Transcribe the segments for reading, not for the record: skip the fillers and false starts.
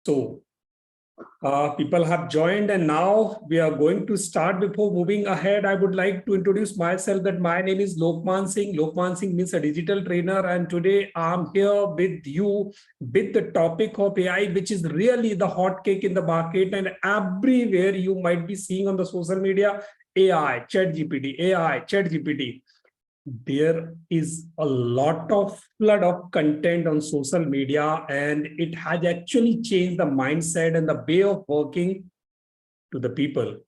So, people have joined, and now we are going to start. Before moving ahead, I would like to introduce myself that my name is Lokman Singh. Lokman Singh means a digital trainer, and today I'm here with you with the topic of AI, which is really the hot cake in the market, and everywhere you might be seeing on the social media AI, ChatGPT, AI, ChatGPT. There is a lot of flood of content on social media, and it has actually changed the mindset and the way of working to the people.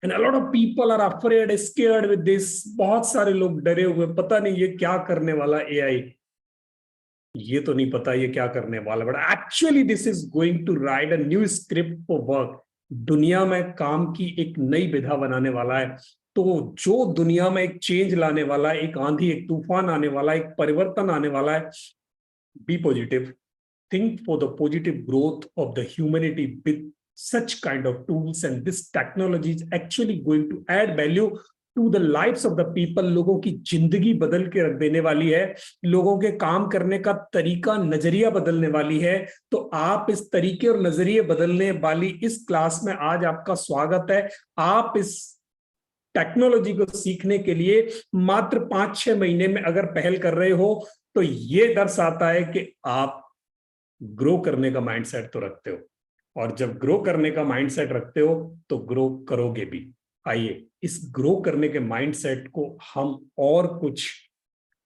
And a lot of people are afraid, scared with this. बहुत सारे लोग डरे हुए, पता नहीं ये क्या करने वाला AI, ये तो नहीं पता ये क्या करने वाला, but actually this is going to write a new script for work. दुनिया में काम की एक नई विधा बनाने वाला है. तो जो दुनिया में एक चेंज लाने वाला है, एक आंधी, एक तूफान आने वाला है, एक परिवर्तन आने वाला है. Be positive, think for the positive growth of the humanity with such kind of tools, and this technology is actually going to add value to the lives of the people. लोगों की जिंदगी बदल के रख देने वाली है, लोगों के काम करने का तरीका, नजरिया बदलने वाली है. तो आप इस तरीके और नजरिए बदलने वाली इस क्लास में आज आपका स्वागत है. आप इस टेक्नोलॉजी को सीखने के लिए मात्र 5-6 महीने में अगर पहल कर रहे हो, तो ये दर्शाता है कि आप ग्रो करने का माइंडसेट तो रखते हो, और जब ग्रो करने का माइंडसेट रखते हो तो ग्रो करोगे भी. आइए इस ग्रो करने के माइंडसेट को हम और कुछ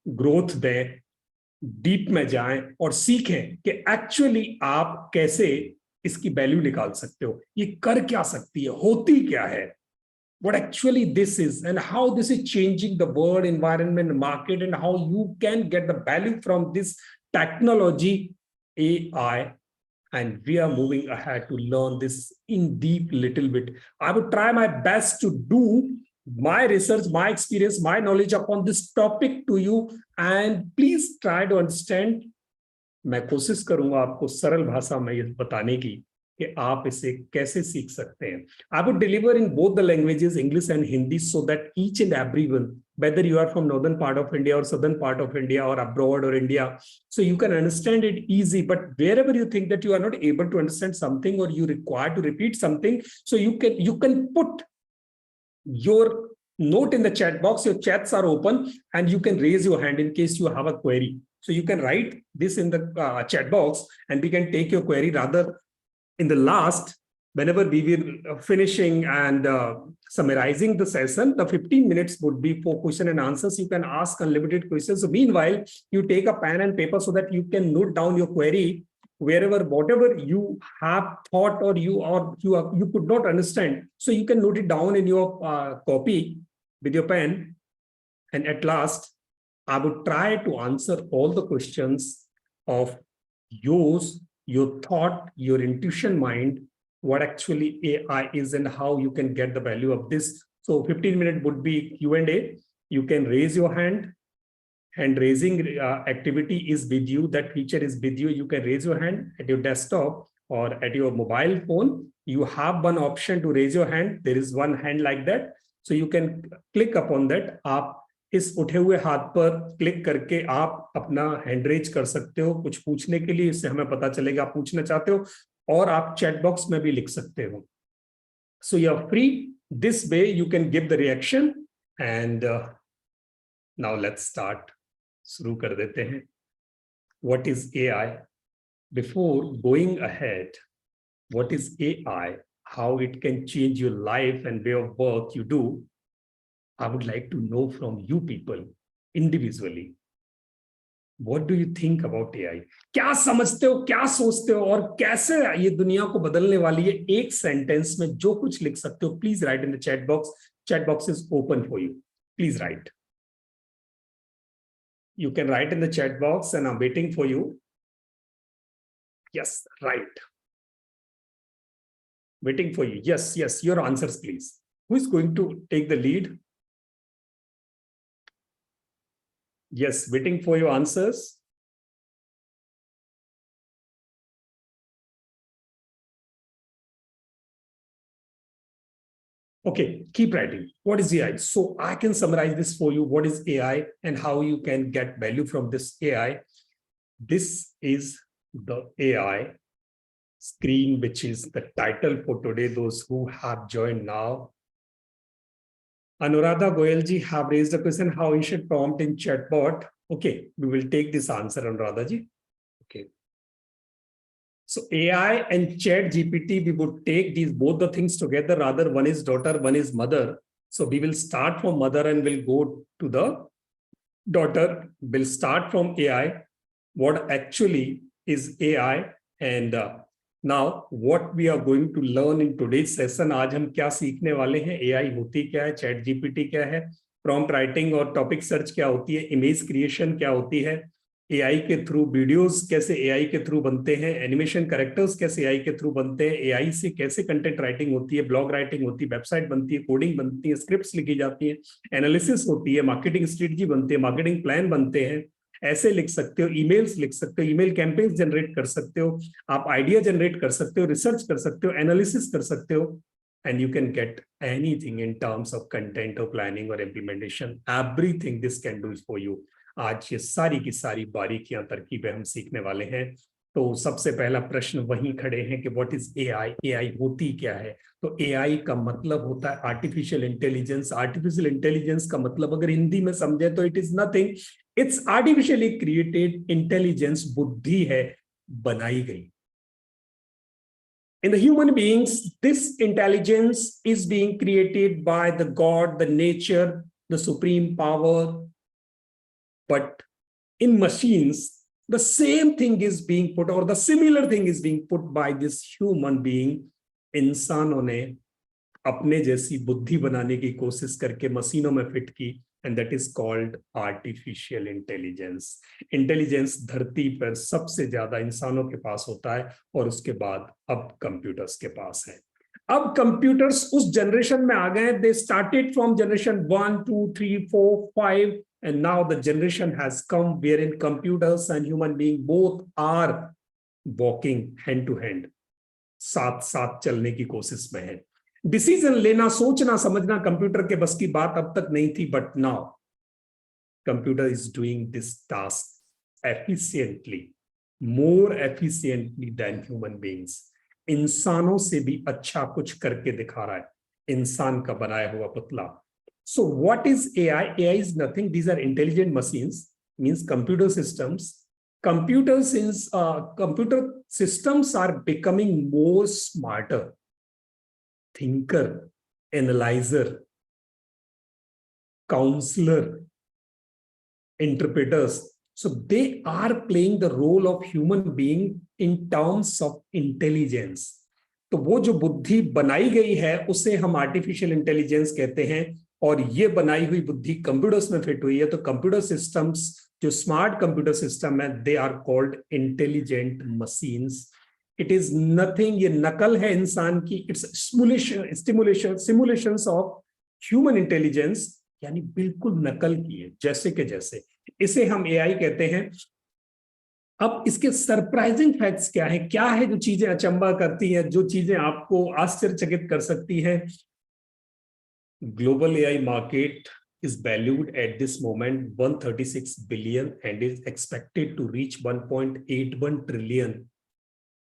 ग्रोथ दें, डीप में जाएं और सीखें कि एक्चुअली आप कैसे इसकी वैल्यू निकाल सकते हो, ये कर क्या सकती है, होती क्या है, what actually this is, and how this is changing the world, environment, market, and how you can get the value from this technology, AI. And we are moving ahead to learn this in deep little bit. I would try my best to do my research, my experience, my knowledge upon this topic to you, and please try to understand. मैं कोशिश करूंगा आपको सरल भाषा में ये बताने की कि आप इसे कैसे सीख सकते हैं. I would deliver in both the languages, English and Hindi, so that each and everyone, whether you are from northern part of India or southern part of India or abroad or India, so you can understand it easy. But wherever you think that you are not able to understand something or you require to repeat something, so you can put your note in the chat box. Your chats are open, and you can raise your hand in case you have a query. So you can write this in the chat box, and we can take your query. Rather, in the last, whenever we were finishing and summarizing the session, the 15 minutes would be for question and answers. You can ask unlimited questions. So meanwhile, you take a pen and paper so that you can note down your query wherever, whatever you have thought or you could not understand. So you can note it down in your copy with your pen. And at last, I would try to answer all the questions of yours, your thought, your intuition mind, what actually AI is and how you can get the value of this. So 15-minute would be Q&A. You can raise your hand. Hand raising activity is with you. That feature is with you. You can raise your hand at your desktop or at your mobile phone. You have one option to raise your hand. There is one hand like that. So you can click upon that. आप इस उठे हुए हाथ पर click करके आप अपना hand raise कर सकते हो कुछ पूछने के लिए. इससे हमें पता चलेगा आप पूछना चाहते हो, और आप चैट बॉक्स में भी लिख सकते हो. So you are free. This way you can give the reaction. And now let's start. शुरू कर देते हैं. What is AI? Before going ahead, what is AI, how it can change your life and way of work you do, I would like to know from you people individually. What do you think about AI? क्या समझते हो, क्या सोचते हो, और कैसे ये दुनिया को बदलने वाली है? एक सेंटेंस में जो कुछ लिख सकते हो, please right in the chat box. Chat box is open for you. Please write. You can write in the chat box, and I'm waiting for you. Yes, right. Waiting for you. Yes, your answers, please. Who is going to take the lead? Yes, waiting for your answers. Okay, keep writing. What is AI? So I can summarize this for you. What is AI and how you can get value from this AI? This is the AI screen, which is the title for today, those who have joined now. Anuradha Goyal ji have raised a question, how we should prompt in chatbot. Okay, we will take this answer, Anuradha ji. Okay. So AI and Chat GPT, we would take these both the things together. Rather, one is daughter, one is mother. So we will start from mother and we'll go to the daughter. We'll start from AI. What actually is AI? And now what we are going to learn in today's session. आज हम क्या सीखने वाले हैं? AI होती क्या है? Chat GPT क्या है? Prompt writing और topic search क्या होती है? Image creation क्या होती है? AI के थ्रू वीडियोस कैसे AI के थ्रू बनते हैं, एनिमेशन कैरेक्टर्स कैसे AI के थ्रू बनते हैं, AI से कैसे कंटेंट राइटिंग होती है, ब्लॉग राइटिंग होती है, वेबसाइट बनती है, कोडिंग बनती है, स्क्रिप्ट्स लिखी जाती है, एनालिसिस होती है, मार्केटिंग स्ट्रेटजी बनती है, मार्केटिंग प्लान बनते हैं, ऐसे लिख सकते हो, ईमेल्स लिख सकते हो, ईमेल कैंपेन्स जनरेट कर सकते हो, आप आइडिया जनरेट कर सकते हो, रिसर्च कर सकते हो, एनालिसिस कर सकते हो, and you can get anything in terms of content or planning or implementation. Everything this can do for you. आज ये सारी की सारी बारीकियां तरकीबें हम सीखने वाले हैं। तो सबसे पहला प्रश्न वहीं खड़े हैं कि व्हाट इज एआई? एआई होती क्या है? तो एआई का मतलब होता है आर्टिफिशियल इंटेलिजेंस। आर्टिफिशियल इंटेलिजेंस का मतलब अगर हिंदी में समझे तो it is nothing, it's artificially created intelligence. बुद्धि है, बनाई गई। In the human beings, this intelligence is being created by the God, the nature, the supreme power. But in machines, the same thing is being put, or the similar thing is being put by this human being. इंसानों ने अपने जैसी बुद्धि बनाने की कोशिश करके मशीनों में फिट की, and that is called artificial intelligence. Intelligence धरती पर सबसे ज्यादा इंसानों के पास होता है और उसके बाद अब कंप्यूटर्स के पास है। अब कंप्यूटर्स उस जनरेशन में आ गए, they started from generation 1, 2, 3, 4, 5 and now the generation has come wherein computers and human being both are walking hand to hand, साथ साथ चलने की कोशिश में है। डिसीजन लेना, सोचना, समझना कंप्यूटर के बस की बात अब तक नहीं थी, but now computer is doing this task efficiently, more efficiently than human beings. इंसानों से भी अच्छा कुछ करके दिखा रहा है, इंसान का बनाया हुआ पुतला। So what is AI? AI is nothing. These are intelligent machines, means computer systems. Computer systems are becoming more smarter. Thinker, analyzer, counselor, interpreters. So they are playing the role of human being in terms of intelligence. तो वो जो बुद्धि बनाई गई है उसे हम artificial intelligence कहते हैं, और ये बनाई हुई बुद्धि कंप्यूटर्स में फिट हुई है। तो कंप्यूटर सिस्टम्स, जो स्मार्ट कंप्यूटर सिस्टम है, they are called intelligent machines. It is nothing, ये नकल है इंसान की, it's simulations of human intelligence, यानी बिल्कुल नकल की है, जैसे के जैसे। इसे हम एआई कहते हैं। अब इसके सरप्राइजिंग फैक्ट्स क्या है? क्या है जो चीजें अचंबा करती हैं, जो चीजें आपको आश्चर्यचकित कर सकती हैं? Global AI market is valued at this moment 136 billion and is expected to reach 1.81 trillion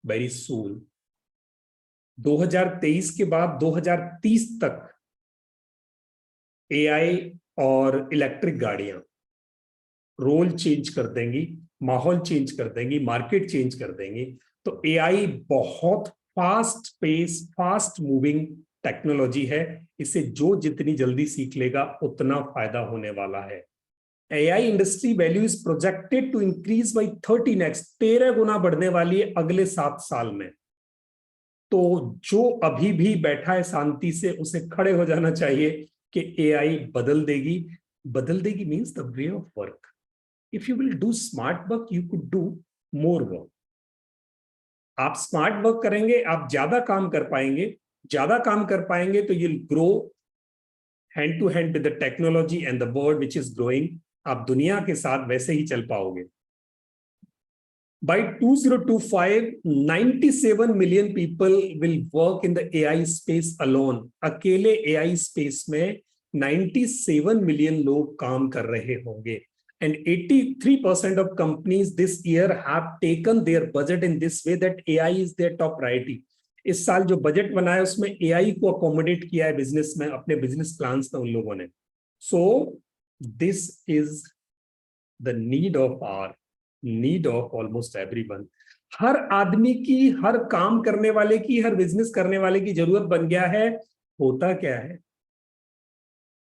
very soon. 2023 के बाद 2030 तक AI और इलेक्ट्रिक गाड़ियां रोल चेंज कर देंगी, माहौल चेंज कर देंगी, मार्केट चेंज कर देंगी। तो AI बहुत fast pace, fast moving technology है। इसे जो जितनी जल्दी सीख लेगा उतना फायदा होने वाला है। AI industry value is projected to increase by 13x, 13 गुना बढ़ने वाली है अगले 7 साल में। तो जो अभी भी बैठा है शांति से, उसे खड़े हो जाना चाहिए कि AI बदल देगी। बदल देगी means the way of work. If you will do smart work, you could do more work. आप स्मार्ट वर्क करेंगे, आप ज्यादा काम कर पाएंगे। ज्यादा काम कर पाएंगे तो you'll grow hand to hand with the technology and the world which is growing. आप दुनिया के साथ वैसे ही चल पाओगे। By 2025, 97 million people will work in the AI space alone. अकेले AI space में 97 मिलियन लोग काम कर रहे होंगे। And 83% of companies this year have taken their budget in this way that AI is their top priority. इस साल जो बजट बना है उसमें AI को अकोमोडेट किया है बिजनेस में, अपने बिजनेस प्लान्स में उन लोगों ने. So this is the need of almost everyone. हर आदमी की, हर काम करने वाले की, हर बिजनेस करने वाले की जरूरत बन गया है. होता क्या है?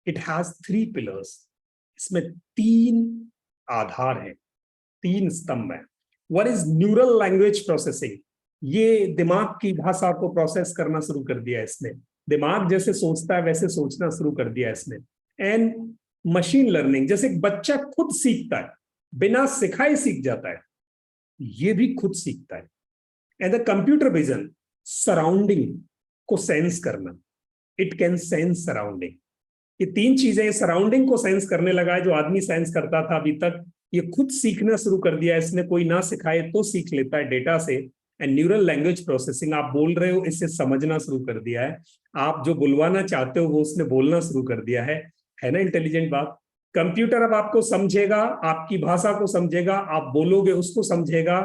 It has 3 pillars. इसमें 3 आधार हैं, 3 स्तंभ हैं. One is neural language processing. ये दिमाग की भाषा को प्रोसेस करना शुरू कर दिया है इसने. दिमाग जैसे सोचता है वैसे सोचना शुरू कर दिया है इसने. एंड मशीन लर्निंग, जैसे एक बच्चा खुद सीखता है, बिना सिखाए सीख जाता है, ये भी खुद सीखता है. And the computer vision, surrounding को सेंस करना. It can sense surrounding. ये 3 चीजें, सराउंडिंग को सेंस करने लगा है जो आदमी सेंस करता था अभी तक, ये खुद सीखना शुरू कर दिया है इसने. कोई ना सिखाए तो सीख लेता है डेटा से. एंड न्यूरल लैंग्वेज प्रोसेसिंग, आप बोल रहे हो इससे समझना शुरू कर दिया है. आप जो बुलवाना चाहते हो वो उसने बोलना शुरू कर दिया है ना इंटेलिजेंट बात. कंप्यूटर अब आपको समझेगा, आपकी भाषा को समझेगा, आप बोलोगे उसको समझेगा,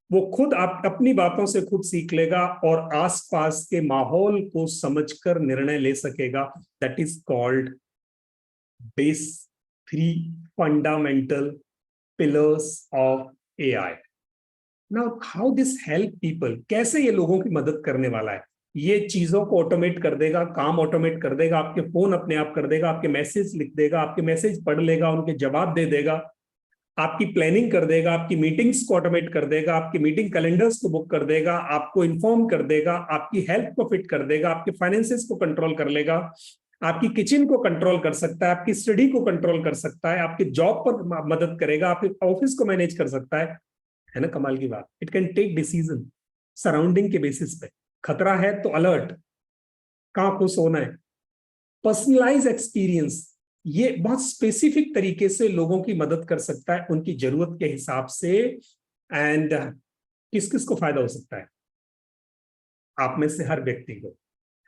वो खुद आप अपनी बातों से खुद सीख लेगा और आसपास के माहौल को समझकर निर्णय ले सकेगा. That is called base 3 fundamental pillars of AI. Now how this help people, कैसे ये लोगों की मदद करने वाला है? ये चीजों को ऑटोमेट कर देगा, काम ऑटोमेट कर देगा, आपके फोन अपने आप कर देगा, आपके मैसेज लिख देगा, आपके मैसेज पढ़ लेगा, उनके जवाब दे देगा, आपकी प्लानिंग कर देगा, आपकी मीटिंग्स को ऑटोमेट कर देगा, आपकी मीटिंग कैलेंडर्स को बुक कर देगा, आपको इन्फॉर्म कर देगा, आपकी हेल्थ को फिट कर देगा, आपके फाइनेंसेस को कंट्रोल कर लेगा, आपकी किचन को कंट्रोल कर सकता है, आपकी स्टडी को कंट्रोल कर सकता है, आपके जॉब पर मदद करेगा, आपके ऑफिस को मैनेज कर सकता है ना कमाल की बात. It can take decision surrounding के बेसिस पे. खतरा है तो अलर्ट, कहां को सोना है. पर्सनलाइज एक्सपीरियंस, ये बहुत स्पेसिफिक तरीके से लोगों की मदद कर सकता है उनकी जरूरत के हिसाब से. एंड किस किस को फायदा हो सकता है? आप में से हर व्यक्ति को.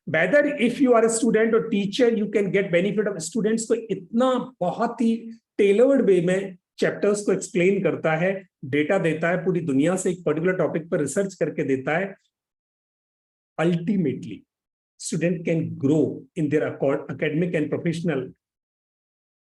Whether if you are a student और teacher, you can get benefit of. Students को इतना बहुत ही टेलर्ड वे में चैप्टर्स को एक्सप्लेन करता है, डेटा देता है, पूरी दुनिया से एक पर्टिकुलर टॉपिक पर रिसर्च करके देता है. Ultimately student can grow in their academic and professional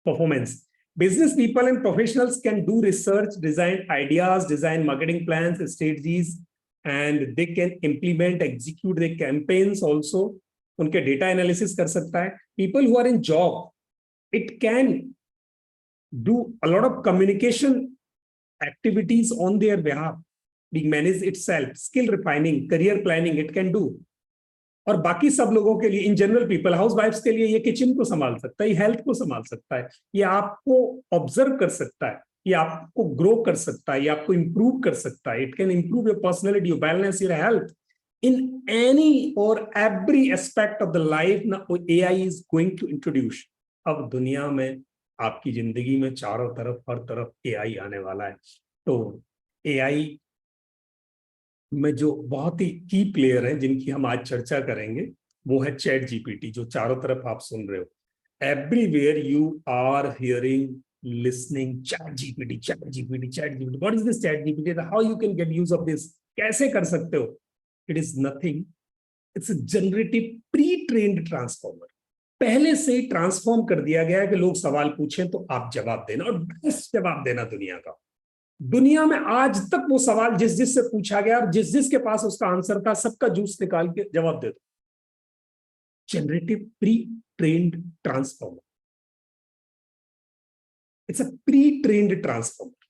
performance. Business people and professionals can do research, design ideas, design marketing plans, strategies, and they can implement, execute their campaigns also. उनके data analysis कर सकता है. People who are in job, it can do a lot of communication activities on their behalf, being managed itself, skill refining, career planning, it can do. और बाकी सब लोगों के लिए, इन जनरल पीपल, हाउस वाइफ्स के लिए, ये किचन को संभाल सकता है, ये हेल्थ को संभाल सकता है, ये आपको ऑब्जर्व कर सकता है, ये आपको ग्रो कर सकता है, ये आपको इंप्रूव कर सकता है. It can improve your personality, your balance, your health in any और every aspect of the life. ना AI is going to introduce. अब दुनिया में, आपकी जिंदगी में चारों तरफ, हर तरफ AI आने वाला है. तो AI में जो बहुत ही की प्लेयर हैं जिनकी हम आज चर्चा करेंगे, वो है चैट जीपीटी, जो चारों तरफ आप सुन रहे हो. Everywhere you are hearing, listening, chat GPT, chat GPT, chat GPT. What is this chat GPT? How you can get use of this? कैसे कर सकते हो? It is nothing, it's a generative pre trained transformer. पहले से ही transform कर दिया गया है कि लोग सवाल पूछें तो आप जवाब देना, और बेस्ट जवाब देना दुनिया का. दुनिया में आज तक वो सवाल जिस जिस से पूछा गया और जिस जिस के पास उसका आंसर था, सबका जूस निकाल के जवाब दे दो. Generative pre trained transformer. It's a pre trained transformer.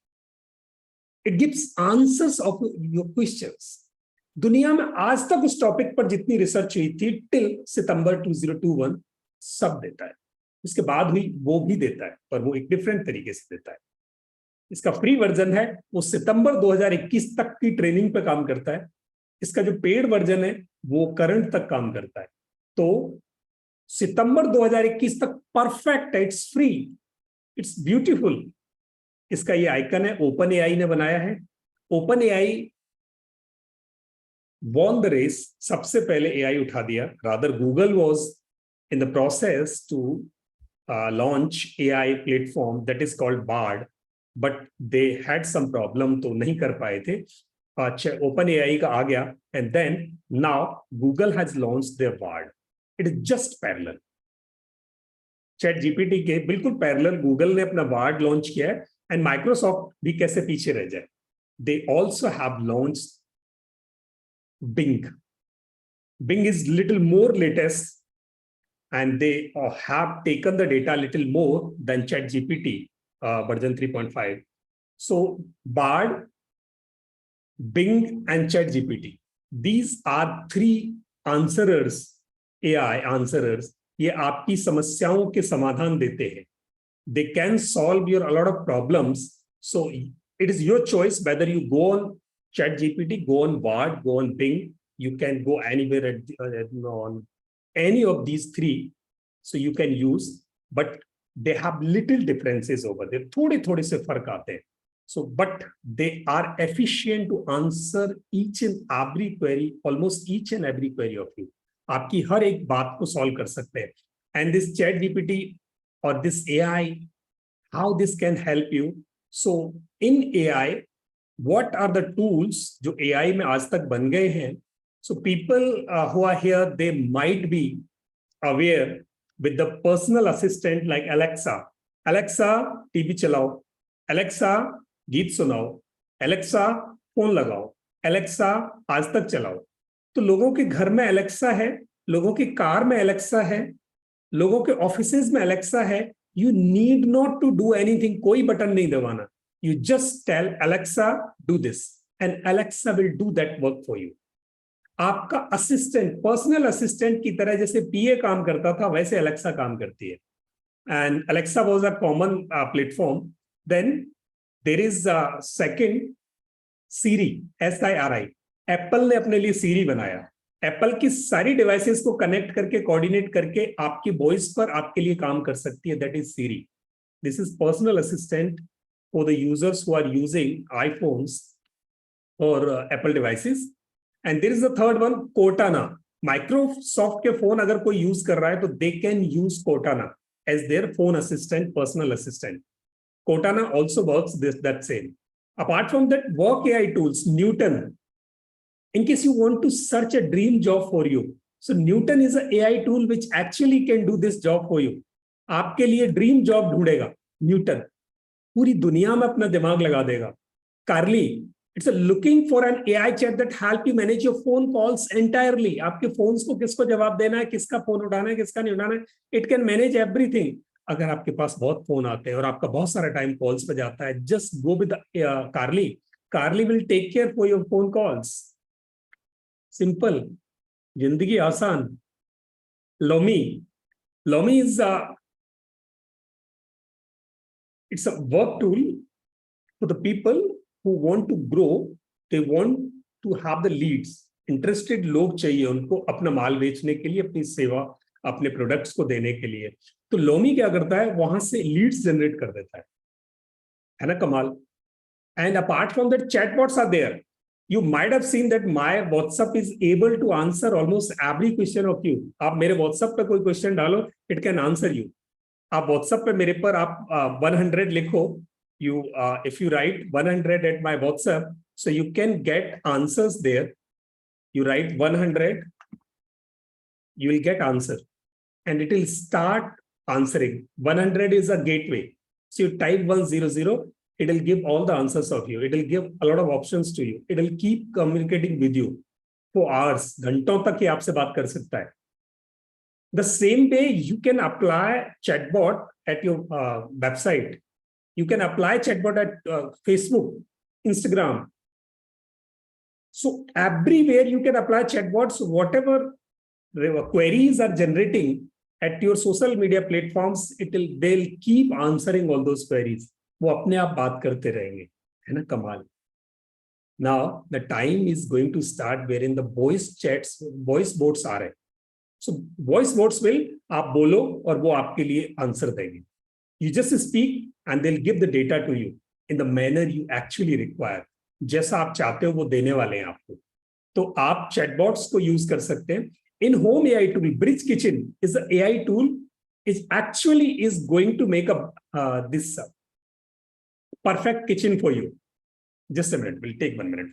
It gives answers of your questions. दुनिया में आज तक उस टॉपिक पर जितनी रिसर्च हुई थी टिल सितंबर 2021, सब देता है. उसके बाद हुई वो भी देता है, पर वो एक डिफरेंट तरीके से देता है. इसका फ्री वर्जन है, वो सितंबर 2021 तक की ट्रेनिंग पे काम करता है. इसका जो पेड वर्जन है वो करंट तक काम करता है. तो सितंबर 2021 तक परफेक्ट है, इट्स फ्री, इट्स ब्यूटीफुल. इसका ये आइकन है, ओपन AI ने बनाया है. Open AI won the race, सबसे पहले AI उठा दिया. Rather Google was in the process to launch AI platform that is called Bard. But they had some problem, तो नहीं कर पाए थे. अच्छा, ओपन एआई का आ गया, and then now Google has launched their word. It is just parallel. Chat GPT के बिल्कुल पैरेलल गूगल ने अपना वर्ड लॉन्च किया है, एंड माइक्रोसॉफ्ट भी कैसे पीछे रह जाए. They also have launched Bing. Bing is little more latest, and they have taken the data a little more than ChatGPT version 3.5. So Bard, Bing, and ChatGPT, these are three answerers, AI answerers. ये आपकी समस्याओं के समाधान देते हैं. They can solve your a lot of problems. So it is your choice whether you go on ChatGPT, go on Bard, go on Bing. You can go anywhere on any of these three, so you can use, but they have little differences over there. थोड़े से फर्क आते हैं. So but they are efficient to answer each and every query, almost each and every query of you. आपकी हर एक बात को solve कर सकते हैं. And this chat GPT or this AI, how this can help you. So in AI, what are the tools जो AI में आज तक बन गए हैं? So people who are here, they might be aware with the personal assistant like Alexa. Alexa, TV चलाओ. Alexa, गीत सुनाओ. Alexa, फोन लगाओ. Alexa, आज तक चलाओ. तो लोगों के घर में Alexa है, लोगों की कार में Alexa है, लोगों के ऑफिसेज में Alexa है. You need not to do anything. कोई बटन नहीं दबाना. You just tell Alexa, do this, and Alexa will do that work for you. आपका असिस्टेंट, पर्सनल असिस्टेंट की तरह जैसे पीए काम करता था, वैसे अलेक्सा काम करती है. And Alexa was a common platform. Then there is second Siri, SIRI. Apple ने अपने लिए सीरी बनाया. एप्पल की सारी डिवाइसेस को कनेक्ट करके, कोऑर्डिनेट करके आपकी वॉइस पर आपके लिए काम कर सकती है. That is Siri. This is personal assistant for the users who are using iPhones और Apple devices. And there is the third one, Cortana. Microsoft के फोन अगर कोई यूज कर रहा है तो they can use Cortana as their phone assistant, personal assistant. Cortana also works that same. Apart from that, work AI tools, Newton. In case you want to search a dream job for you, so Newton is an AI tool which actually can do this job for you. आपके लिए dream job ढूंढेगा Newton. पूरी दुनिया में अपना दिमाग लगा देगा. Carly, it's a looking for an AI chat that help you manage your phone calls entirely. आपके फोन्स को किसको जवाब देना है, किसका फोन उठाना है, किसका नहीं उठाना है. It can manage everything. अगर आपके पास बहुत फोन आते हैं और आपका बहुत सारा टाइम कॉल्स पे जाता है, just go with Carly. Carly will take care for your phone calls. Simple. जिंदगी आसान. Lomi. Lomi is it's a work tool for the people who want to grow. They want to have the leads. Interested लोग चाहिए उनको अपना माल बेचने के लिए, अपनी सेवा, अपने प्रोडक्ट्स को देने के लिए. तो लोमी क्या करता है, वहां से लीड्स जनरेट कर देता है ना. कमाल. And apart from that, chatbots are there. You might have seen that my WhatsApp is able to answer almost every question of you. आप मेरे WhatsApp पे कोई क्वेश्चन डालो, it can answer you. आप WhatsApp पे मेरे पर आप 100 लिखो. You if you write 100 at my WhatsApp, so you can get answers there. You write 100, you will get answer, and it will start answering. 100 is a gateway. So you type 100, it will give all the answers of you. It will give a lot of options to you. It will keep communicating with you for hours. घंटों तक ये आपसे बात कर सकता है. The same way you can apply chatbot at your website. You can apply chatbot at Facebook, Instagram. So everywhere you can apply chatbots. Whatever queries are generating at your social media platforms, they'll keep answering all those queries. वो अपने आप बात करते रहेंगे, है ना. कमाल. Now the time is going to start wherein the voice chats, voice bots आ रहे. So voice bots will, आप बोलो और वो आपके लिए आंसर देंगे. You just speak and they'll give the data to you in the manner you actually require. जैसा आप चाहते हो वो देने वाले हैं आपको. तो आप चैटबॉट्स को यूज कर सकते हैं. In home AI tool, Bridge Kitchen is an AI tool is actually is going to make a this perfect kitchen for you. Just a minute, we'll take 1 minute.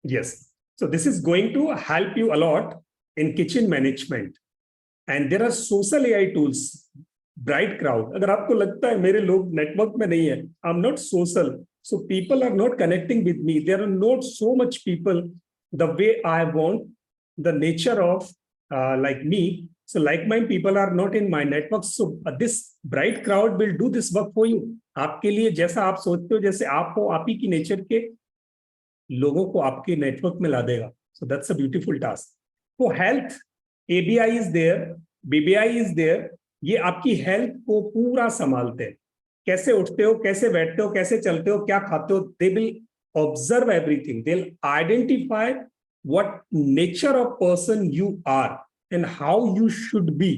Yes. So this is going to help you a lot in kitchen management. And there are social AI tools. Bright crowd. अगर आपको लगता है मेरे लोग network में नहीं है, I'm not social. So people are not connecting with me. There are not so much people the way I want, the nature of like me. So like-minded people are not in my network. So this bright crowd will do this work for you. आपके लिए जैसा आप सोचते हो, जैसे आप हो, आप ही की नेचर के लोगों को आपके नेटवर्क में ला देगा. So that's a beautiful task. For health, ABI is there, BBI is there. ये आपकी हेल्थ को पूरा संभालते हैं. कैसे उठते हो, कैसे बैठते हो, कैसे चलते हो, क्या खाते हो. They will observe everything. They'll identify what nature of person you are and how you should be.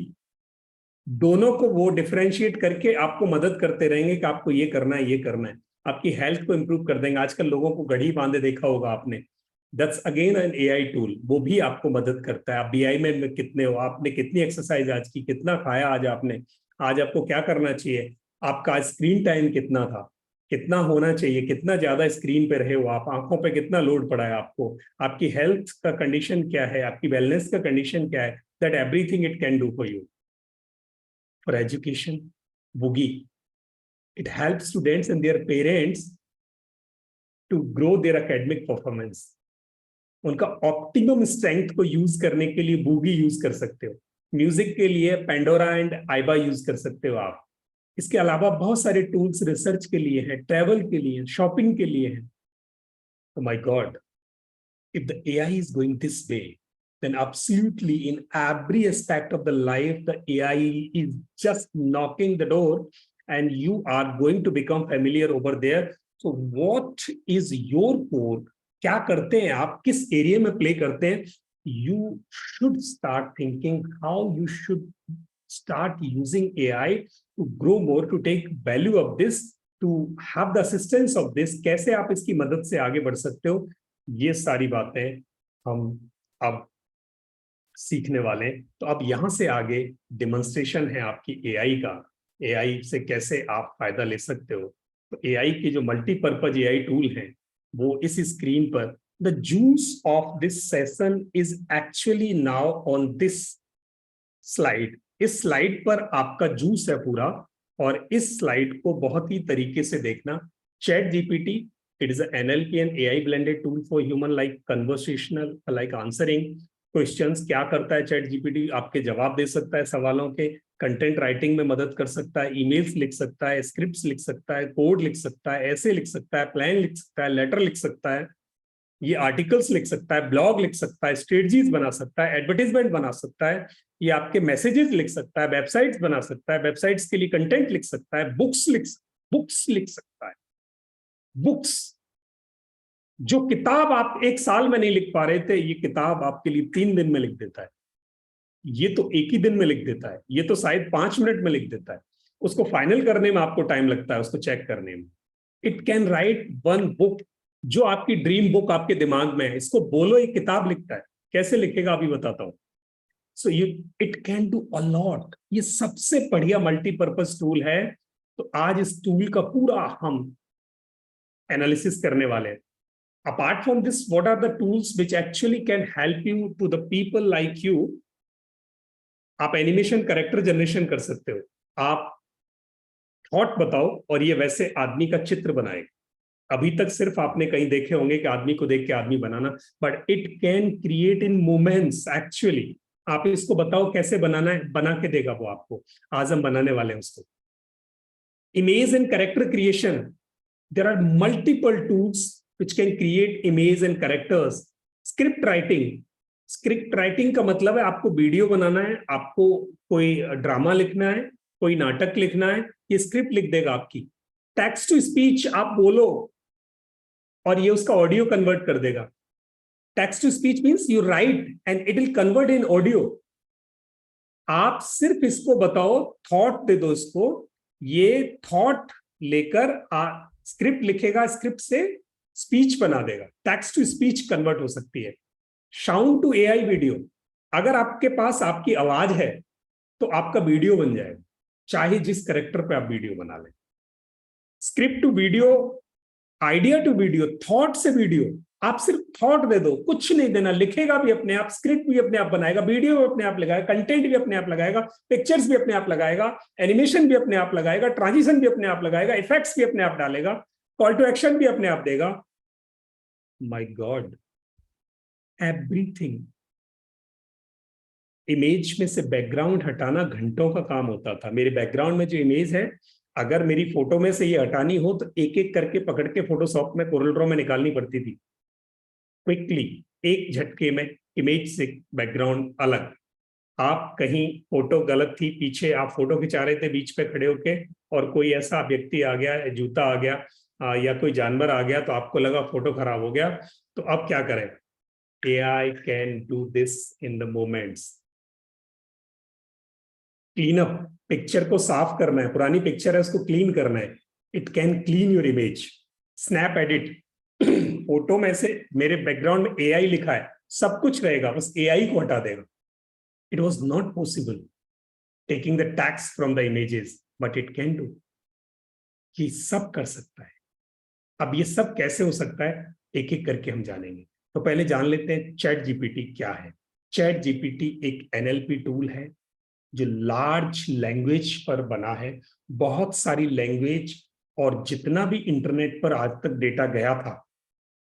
दोनों को वो डिफरेंशिएट करके आपको मदद करते रहेंगे कि आपको ये करना है, ये करना है. आपकी हेल्थ को इंप्रूव कर देंगे. आजकल लोगों को घड़ी बांधे देखा होगा आपने. That's again an AI tool. वो भी आपको मदद करता है. आप BI में कितने हो, आपने कितनी एक्सरसाइज आज की, कितना खाया आज आपने, आज आपको क्या करना चाहिए, आपका स्क्रीन टाइम कितना था, कितना होना चाहिए, कितना ज्यादा स्क्रीन पे रहे हो आप, आंखों पे कितना लोड पड़ा है आपको, आपकी हेल्थ का कंडीशन क्या है, आपकी वेलनेस का कंडीशन क्या है. That everything it can do for you. For education, Boogie. It helps students and their parents to grow their academic performance. उनका ऑप्टिमम स्ट्रेंथ को यूज करने के लिए Boogie यूज कर सकते हो. म्यूजिक के लिए पेंडोरा एंड आइबा यूज कर सकते हो आप. इसके अलावा बहुत सारे टूल्स रिसर्च के लिए हैं, ट्रैवल के लिए, शॉपिंग के लिए हैं. Oh my God, if the AI is going this way, then absolutely in every aspect of the life, the AI is just knocking the door and you are going to become familiar over there. So what is your core? क्या करते हैं आप, किस area में play करते हैं. You should start thinking how you should start using AI to grow more, to take value of this, to have the assistance of this. कैसे आप इसकी मदद से आगे बढ़ सकते हो, ये सारी बातें हम अब सीखने वाले हैं. तो अब यहाँ से आगे डेमोन्स्ट्रेशन है आपकी AI का. AI से कैसे आप फायदा ले सकते हो. तो AI के जो मल्टीपर्पज AI टूल हैं वो इस स्क्रीन पर. The juice of this session is actually now on this slide. इस स्लाइड पर आपका जूस है पूरा. और इस स्लाइड को बहुत ही तरीके से देखना. Chat GPT, it is NLP and AI blended tool for human like conversational like answering questions. क्या करता है चैट जीपीटी, आपके जवाब दे सकता है सवालों के, कंटेंट राइटिंग में मदद कर सकता है, ईमेल्स लिख सकता है, स्क्रिप्ट्स लिख सकता है, कोड लिख सकता है, ऐसे लिख सकता है, प्लान लिख सकता है, लेटर लिख सकता है, ये आर्टिकल्स लिख सकता है, ब्लॉग लिख सकता है, स्ट्रेटजीज बना सकता है, एडवर्टाइजमेंट बना सकता है, ये आपके मैसेजेस लिख सकता है, वेबसाइट्स बना सकता है, वेबसाइट्स के लिए कंटेंट लिख सकता है, बुक्स लिख सकता है. बुक्स, जो किताब आप 1 साल में नहीं लिख पा रहे थे, ये किताब आपके लिए 3 दिन में लिख देता है. ये तो 1 ही दिन में लिख देता है, ये तो शायद 5 मिनट में लिख देता है. उसको फाइनल करने में आपको टाइम लगता है, उसको चेक करने में. It can write 1 book. जो आपकी ड्रीम बुक आपके दिमाग में है, इसको बोलो एक किताब लिखता है. कैसे लिखेगा अभी बताता हूं. So it can do a lot. ये सबसे बढ़िया मल्टीपर्पज टूल है. तो आज इस टूल का पूरा हम एनालिसिस करने वाले हैं. Apart from this, what are the tools which actually can help you to the people like you? आप एनिमेशन कैरेक्टर जनरेशन कर सकते हो. आप थॉट बताओ और ये वैसे आदमी का चित्र बनाएगा. अभी तक सिर्फ आपने कहीं देखे होंगे कि आदमी को देख के आदमी बनाना, but it can create in moments. Actually आप इसको बताओ कैसे बनाना है, बना के देगा वो आपको. आज हम बनाने वाले हैं उसको. Image and character creation, there are multiple tools which can create image and characters. Script writing का मतलब है आपको वीडियो बनाना है, आपको कोई ड्रामा लिखना है, कोई नाटक लिखना है, ये स्क्रिप्ट लिख देगा आपकी. टेक्स्ट टू स्पीच आप बोलो और ये उसका ऑडियो कन्वर्ट कर देगा. Text to speech means you write and it will convert in audio. आप सिर्फ इसको बताओ, थॉट दे दो इसको, ये थॉट लेकर स्क्रिप्ट लिखेगा, स्क्रिप्ट से स्पीच बना देगा, टेक्स्ट टू स्पीच कन्वर्ट हो सकती है। साउंड टू एआई वीडियो, अगर आपके पास आपकी आवाज है तो आपका वीडियो बन जाएगा, चाहे जिस करेक्टर पे आप वीडियो बना लें। Script to video, idea to video, thought से वीडियो, आप सिर्फ थॉट दे दो, कुछ नहीं देना, लिखेगा भी अपने आप, स्क्रिप्ट भी अपने आप बनाएगा, वीडियो भी अपने आप लगाएगा, कंटेंट भी अपने आप लगाएगा, पिक्चर्स भी अपने आप लगाएगा, एनिमेशन भी अपने आप लगाएगा, ट्रांजिशन भी अपने आप लगाएगा, इफेक्ट्स भी अपने आप डालेगा, कॉल टू एक्शन भी अपने आप देगा। My God, everything. इमेज में से बैकग्राउंड हटाना घंटों का काम होता था। मेरे बैकग्राउंड में जो इमेज है, अगर मेरी फोटो में से ये हटानी हो तो एक एक करके पकड़ के फोटोशॉप में, कोरल ड्रॉ में निकालनी पड़ती थी क्विकली, एक झटके में इमेज से बैकग्राउंड अलग। आप कहीं फोटो गलत थी, पीछे आप फोटो खिंचा रहे थे बीच पे खड़े होके, और कोई ऐसा व्यक्ति आ गया, जूता आ गया, या कोई जानवर आ गया, तो आपको लगा फोटो खराब हो गया। तो अब क्या करें? AI can do this in the moments. Clean up, picture को साफ करना है, पुरानी पिक्चर है उसको क्लीन करना है, it can clean your image. Snap edit, photo में से मेरे बैकग्राउंड में AI लिखा है, सब कुछ रहेगा, बस AI को हटा देगा। It was not possible taking the tax from the images, but it can do. ये सब कर सकता है। अब ये सब कैसे हो सकता है, एक एक करके हम जानेंगे। तो पहले जान लेते हैं चैट जीपीटी क्या है। चैट जीपीटी एक NLP टूल है जो लार्ज लैंग्वेज पर बना है। बहुत सारी लैंग्वेज, और जितना भी इंटरनेट पर आज तक डेटा गया था,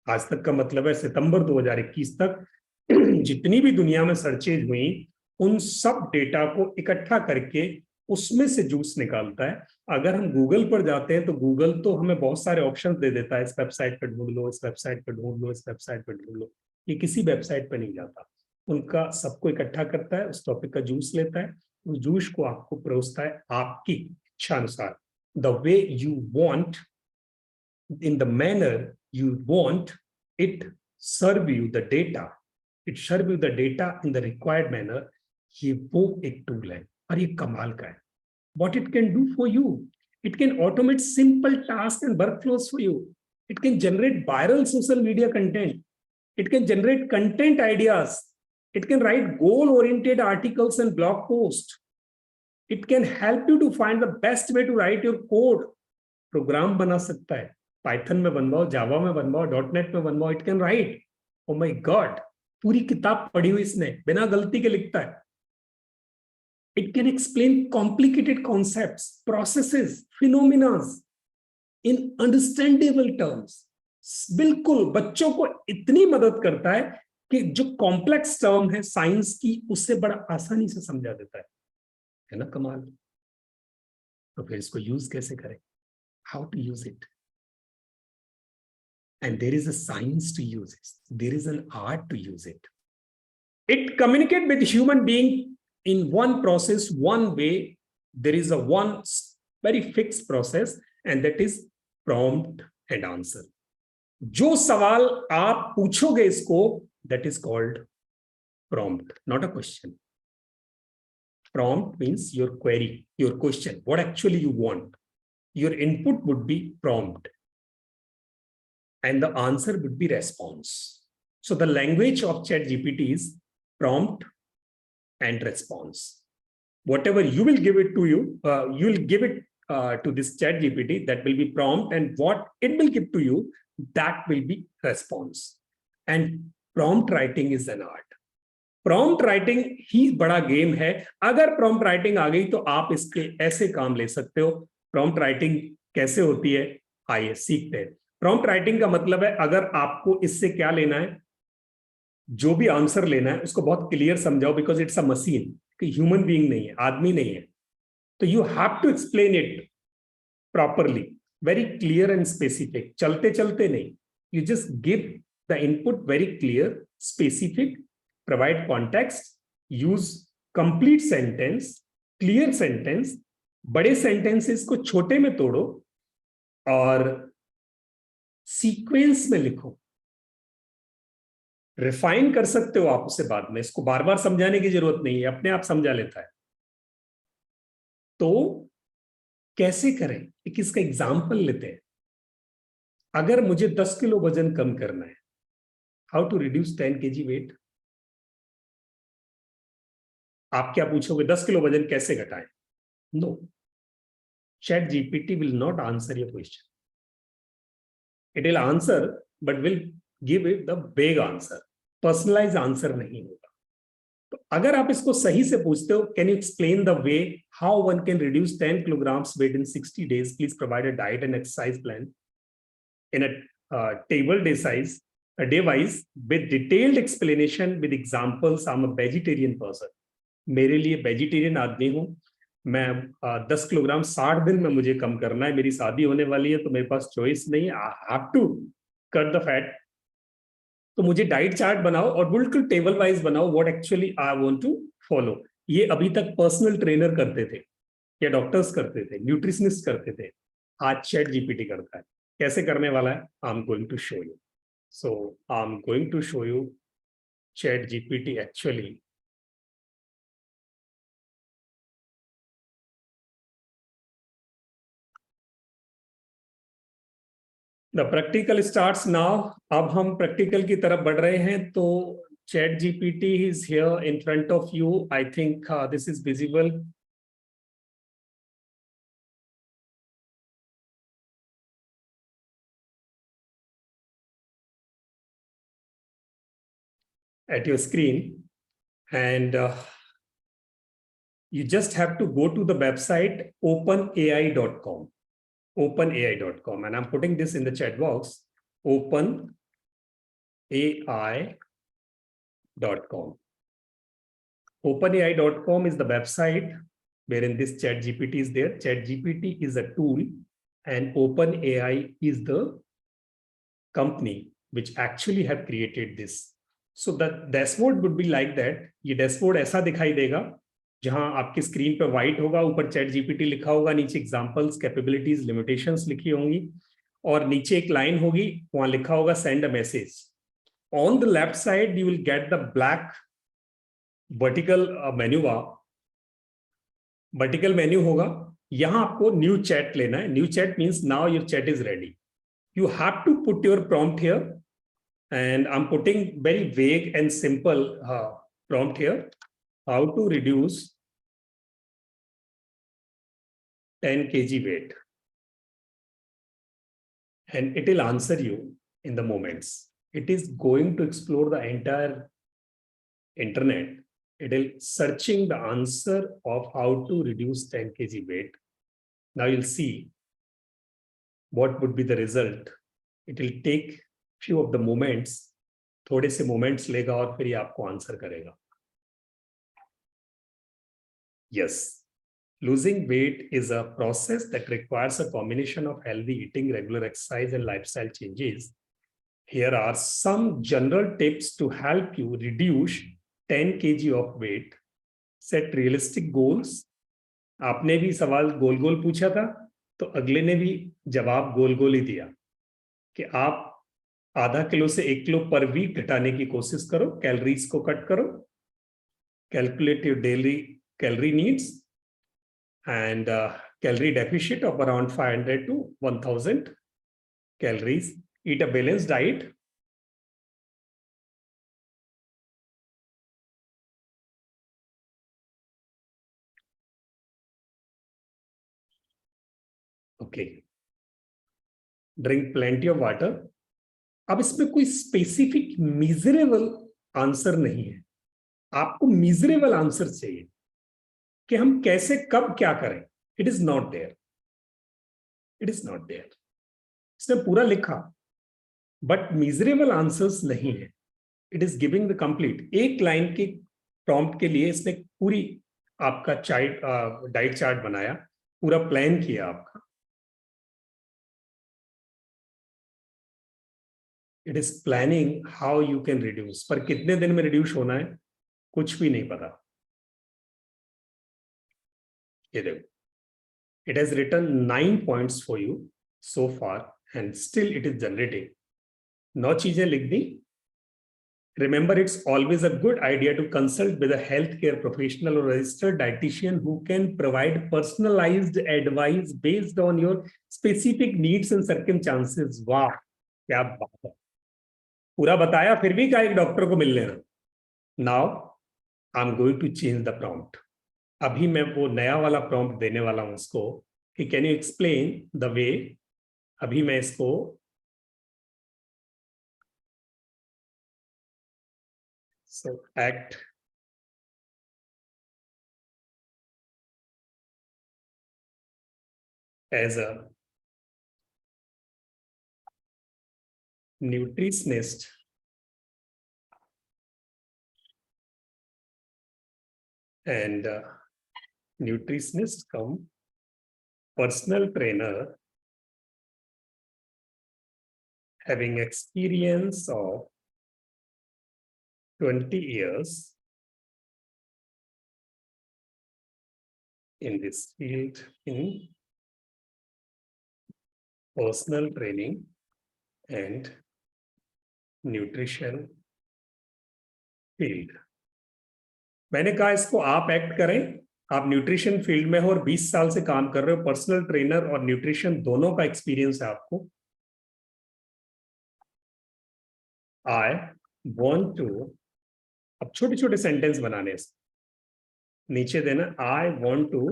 आज तक का मतलब है सितंबर 2021 तक, जितनी भी दुनिया में सर्चेज हुई, उन सब डेटा को इकट्ठा करके उसमें से जूस निकालता है। अगर हम गूगल पर जाते हैं तो गूगल तो हमें बहुत सारे ऑप्शन दे देता है, इस वेबसाइट पर ढूंढ लो, इस वेबसाइट पर ढूंढ लो, इस वेबसाइट पर ढूंढ लो। ये किसी वेबसाइट पर नहीं जाता, उनका सबको इकट्ठा करता है, उस टॉपिक का जूस लेता है, उस जूस को आपको परोसता है आपकी इच्छा अनुसार, the way you want, in the manner you want, it serve you the data, it serve you the data in the required manner। ये वो एक टूल है और ये कमाल का है। What it can do for you, it can automate simple tasks and workflows for you, it can generate viral social media content, it can generate content ideas, it can write goal oriented articles and blog posts, it can help you to find the best way to write your code। Program बना सकता है, Python में बनवाओ, जावा में बनवाओ, .NET में बनवाओ, it can write. O my God, पूरी किताब पढ़ी हुई इसने, बिना गलती के लिखता है। It can explain complicated concepts, processes, phenomena in understandable terms. बिल्कुल बच्चों को इतनी मदद करता है कि जो कॉम्प्लेक्स टर्म है साइंस की, उससे बड़ा आसानी से समझा देता है ना कमाल। तो फिर इसको यूज कैसे करें, how to use it, and there is a science to use it, there is an art to use it। It communicate with human being in one process, one way, there is a one very fixed process, and that is prompt and answer। जो सवाल आप पूछोगे इसको, that is called prompt, not a question। Prompt means your query, your question, what actually you want, your input would be prompt and the answer would be response। So the language of ChatGPT is prompt and response। Whatever you will give it to you will give it to this ChatGPT, that will be prompt, and what it will give to you, that will be response। And prompt writing is an art। Prompt writing ही बड़ा game है। अगर prompt writing आ गई तो आप इसके ऐसे काम ले सकते हो। प्रॉम्प्ट राइटिंग कैसे होती है, आइए सीखते हैं। प्रॉम्प्ट राइटिंग का मतलब है, अगर आपको इससे क्या लेना है, जो भी आंसर लेना है उसको बहुत क्लियर समझाओ, बिकॉज इट्स अ मशीन, कि ह्यूमन बीइंग नहीं है, आदमी नहीं है। तो you have to explain it properly, very clear and specific, चलते चलते नहीं। You just give the input very clear, specific, provide context, use complete sentence, clear sentence। बड़े सेंटेंसेस को छोटे में तोड़ो और सीक्वेंस में लिखो। रिफाइन कर सकते हो आप उसे बाद में, इसको बार बार समझाने की जरूरत नहीं है, अपने आप समझा लेता है। तो कैसे करें, एक इसका एग्जाम्पल लेते हैं। अगर मुझे 10 किलो वजन कम करना है, how to reduce 10 kg weight? आप क्या पूछोगे, 10 किलो वजन कैसे घटाएं? No, chat GPT will not answer your question. It will answer but will give it the vague answer. Personalize answer नहीं होगा. तो अगर आप इसको सही से पूछते हो, can you explain the way how one can reduce 10 kilograms weight in 60 days? Please provide a diet and exercise plan in a table day size, a day wise, with detailed explanation with examples. I'm a vegetarian person. मेरे लिए vegetarian आदमी हूँ मैं. 10 kilogram 60 दिन में मुझे कम करना है. मेरी शादी होने वाली है तो मेरे पास चॉइस नहीं है. I have to cut the fat. तो मुझे डाइट चार्ट बनाओ और बिल्कुल टेबल वाइज बनाओ what actually I want to follow. ये अभी तक पर्सनल ट्रेनर करते थे या डॉक्टर्स करते थे, न्यूट्रिशनिस्ट करते थे. आज चैट जीपीटी करता है. कैसे करने वाला है? I am going to show you. So I am going to show you chat GPT actually. The practical starts now. अब हम प्रैक्टिकल की तरफ बढ़ रहे हैं. तो chat GPT is here in front of you. I think this is visible. At your screen, and you just have to go to the website openai.com. openai.com, and I'm putting this in the chat box. openai.com. openai.com is the website wherein this chat gpt is there. Chat gpt is a tool and openai is the company which actually have created this. So the dashboard would be like that. ये dashboard ऐसा दिखाई देगा जहां आपकी screen पे white होगा, ऊपर chat GPT लिखा होगा, नीचे एग्जांपल्स, कैपेबिलिटीज, लिमिटेशंस लिखी होंगी और नीचे एक लाइन होगी, वहां लिखा होगा send a message. On the left side you will get the black vertical menu bar. Vertical menu होगा. यहां आपको न्यू चैट लेना है. New chat means now your chat is ready. You have to put your prompt here, and I'm putting very vague and simple prompt here. How to reduce 10 kg weight, and it will answer you in the moments. It is going to explore the entire internet. It will searching the answer of how to reduce 10 kg weight. Now you'll see what would be the result. It will take few of the moments. थोड़े से moments लेगा और फिर ये आपको answer करेगा. Yes, losing weight is a process that requires a combination of healthy eating, regular exercise, and lifestyle changes. Here are some general tips to help you reduce 10 kg of weight. Set realistic goals. आपने भी सवाल गोल गोल पूछा था, तो अगले ने भी जवाब गोल गोल ही दिया कि आप आधा किलो से 1 किलो पर वीक घटाने की कोशिश करो. कैलोरीज को कट करो. Calculate your daily calorie needs and calorie deficit of around 500 to 1000 calories. Eat a balanced diet. Okay. Drink plenty of water. अब इसमें कोई स्पेसिफिक मिजरेबल आंसर नहीं है. आपको मिजरेबल आंसर चाहिए कि हम कैसे कब क्या करें. It is not there. It is not there. इसने पूरा लिखा बट मिजरेबल आंसर्स नहीं है. It is giving the complete. एक लाइन के प्रॉम्प्ट के लिए इसने पूरी आपका डाइट चार्ट बनाया, पूरा प्लान किया आपका. It is planning how you can reduce. पर कितने दिन में रिड्यूस होना है कुछ भी नहीं पता. ये देखो, it has written 9 points for you so far and still it is generating. 9 चीजें लिख दी Remember, it's always a good idea to consult with a healthcare professional or registered dietitian who can provide personalized advice based on your specific needs and circumstances. वाह, क्या बात है! पूरा बताया, फिर भी क्या एक डॉक्टर को मिल लेना. Now, I'm going to change the prompt. अभी मैं वो नया वाला prompt देने वाला हूं उसको कि can you explain the way. अभी मैं इसको so act as a nutritionist and nutritionist come personal trainer having experience of 20 years in this field in personal training and nutrition field. मैंने कहा इसको आप एक्ट करें. आप न्यूट्रिशन फील्ड में हो और 20 साल से काम कर रहे हो, पर्सनल ट्रेनर और न्यूट्रिशन दोनों का एक्सपीरियंस है आपको. आई वांट टू, अब छोटे छोटे सेंटेंस बनाने हैं. नीचे देना आई वांट टू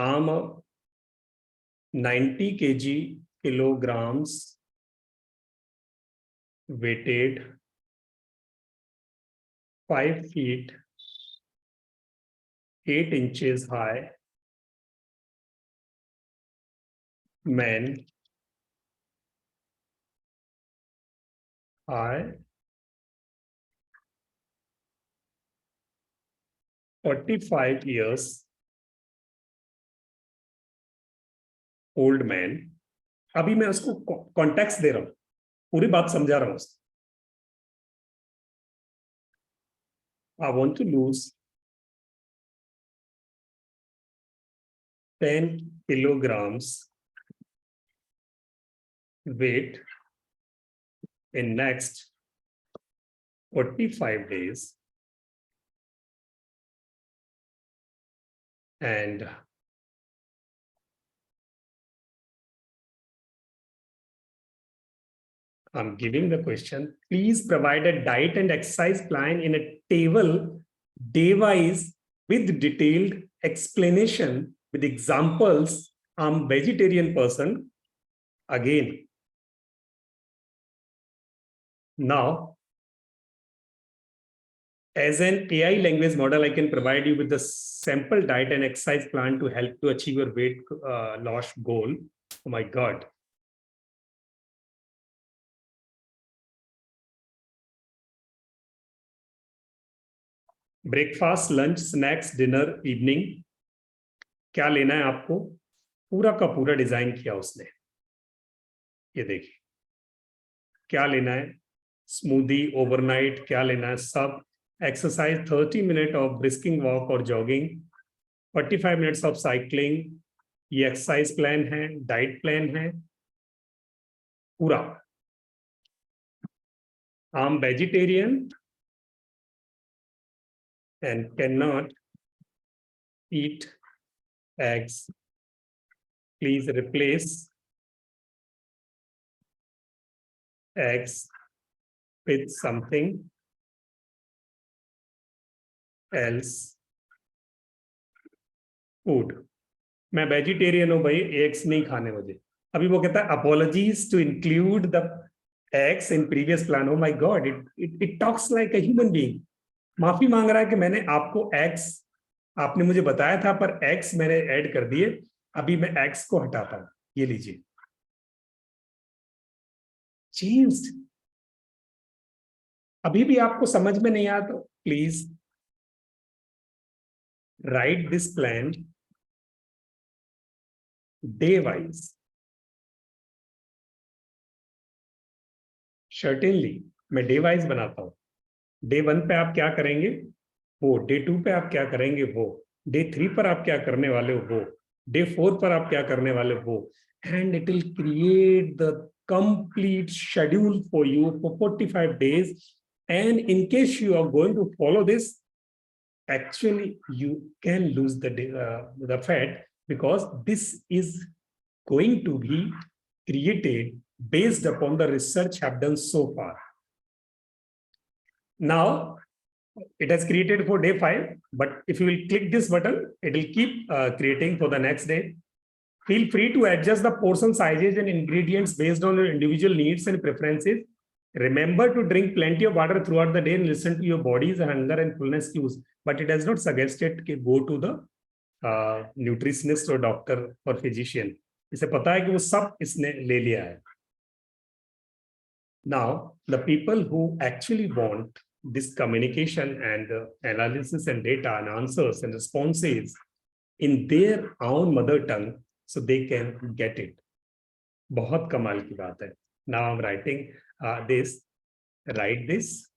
आम 90 kilograms weighted 5 feet 8 inches high man. I 45 years old man. अभी मैं उसको कॉन्टेक्स्ट दे रहा हूं, पूरी बात समझा रहा हूं. I want to lose 10 kilograms weight in next 45 days and I'm giving the question. Please provide a diet and exercise plan in a table day-wise with detailed explanation with examples. I'm vegetarian person. Again. Now, as an AI language model, I can provide you with the sample diet and exercise plan to help to achieve your weight loss goal. Oh my God. Breakfast, lunch, snacks, dinner, evening, क्या लेना है आपको, पूरा का पूरा design किया उसने. ये देखिए क्या लेना है, स्मूदी, ओवरनाइट, क्या लेना है सब. एक्सरसाइज 30 मिनट ऑफ ब्रिस्किंग वॉक और जॉगिंग, 45 मिनट्स ऑफ साइकिलिंग. ये एक्सरसाइज प्लान है, डाइट प्लान है पूरा. I am vegetarian and cannot eat eggs. Please replace eggs with something else food. मैं वेजिटेरियन हूं भाई, एग्स नहीं खाने मुझे. अभी वो कहता है apologies to include the eggs in previous plan. Oh my God, it talks like a human being. माफी मांग रहा है कि मैंने आपको एक्स, आपने मुझे बताया था पर एक्स मैंने ऐड कर दिए, अभी मैं एक्स को हटाता हूं. ये लीजिए, चेंज्ड. अभी भी आपको समझ में नहीं आया तो please right this plan day wise. Certainly मैं डे वाइज बनाता हूं. डे 1 पे आप क्या करेंगे वो, डे 2 पे आप क्या करेंगे वो, डे 3 पर आप क्या करने वाले हो वो, डे 4 पर आप क्या करने वाले हो वो. And it will create the complete schedule for you for 45 days. And in case you are going to follow this, actually you can lose the fat, because this is going to be created based upon the research have done so far. Now, it has created for day 5, but if you will click this button, it will keep creating for the next day. Feel free to adjust the portion sizes and ingredients based on your individual needs and preferences. Remember to drink plenty of water throughout the day and listen to your body's hunger and fullness cues. But it has not suggested to go to the nutritionist or doctor or physician. इसे पता है कि वो सब इसने ले लिया है. Now, the people who actually want this communication and analysis and data and answers and responses in their own mother tongue, so they can get it. बहुत कमाल की बात है. Now I'm writing this. Write this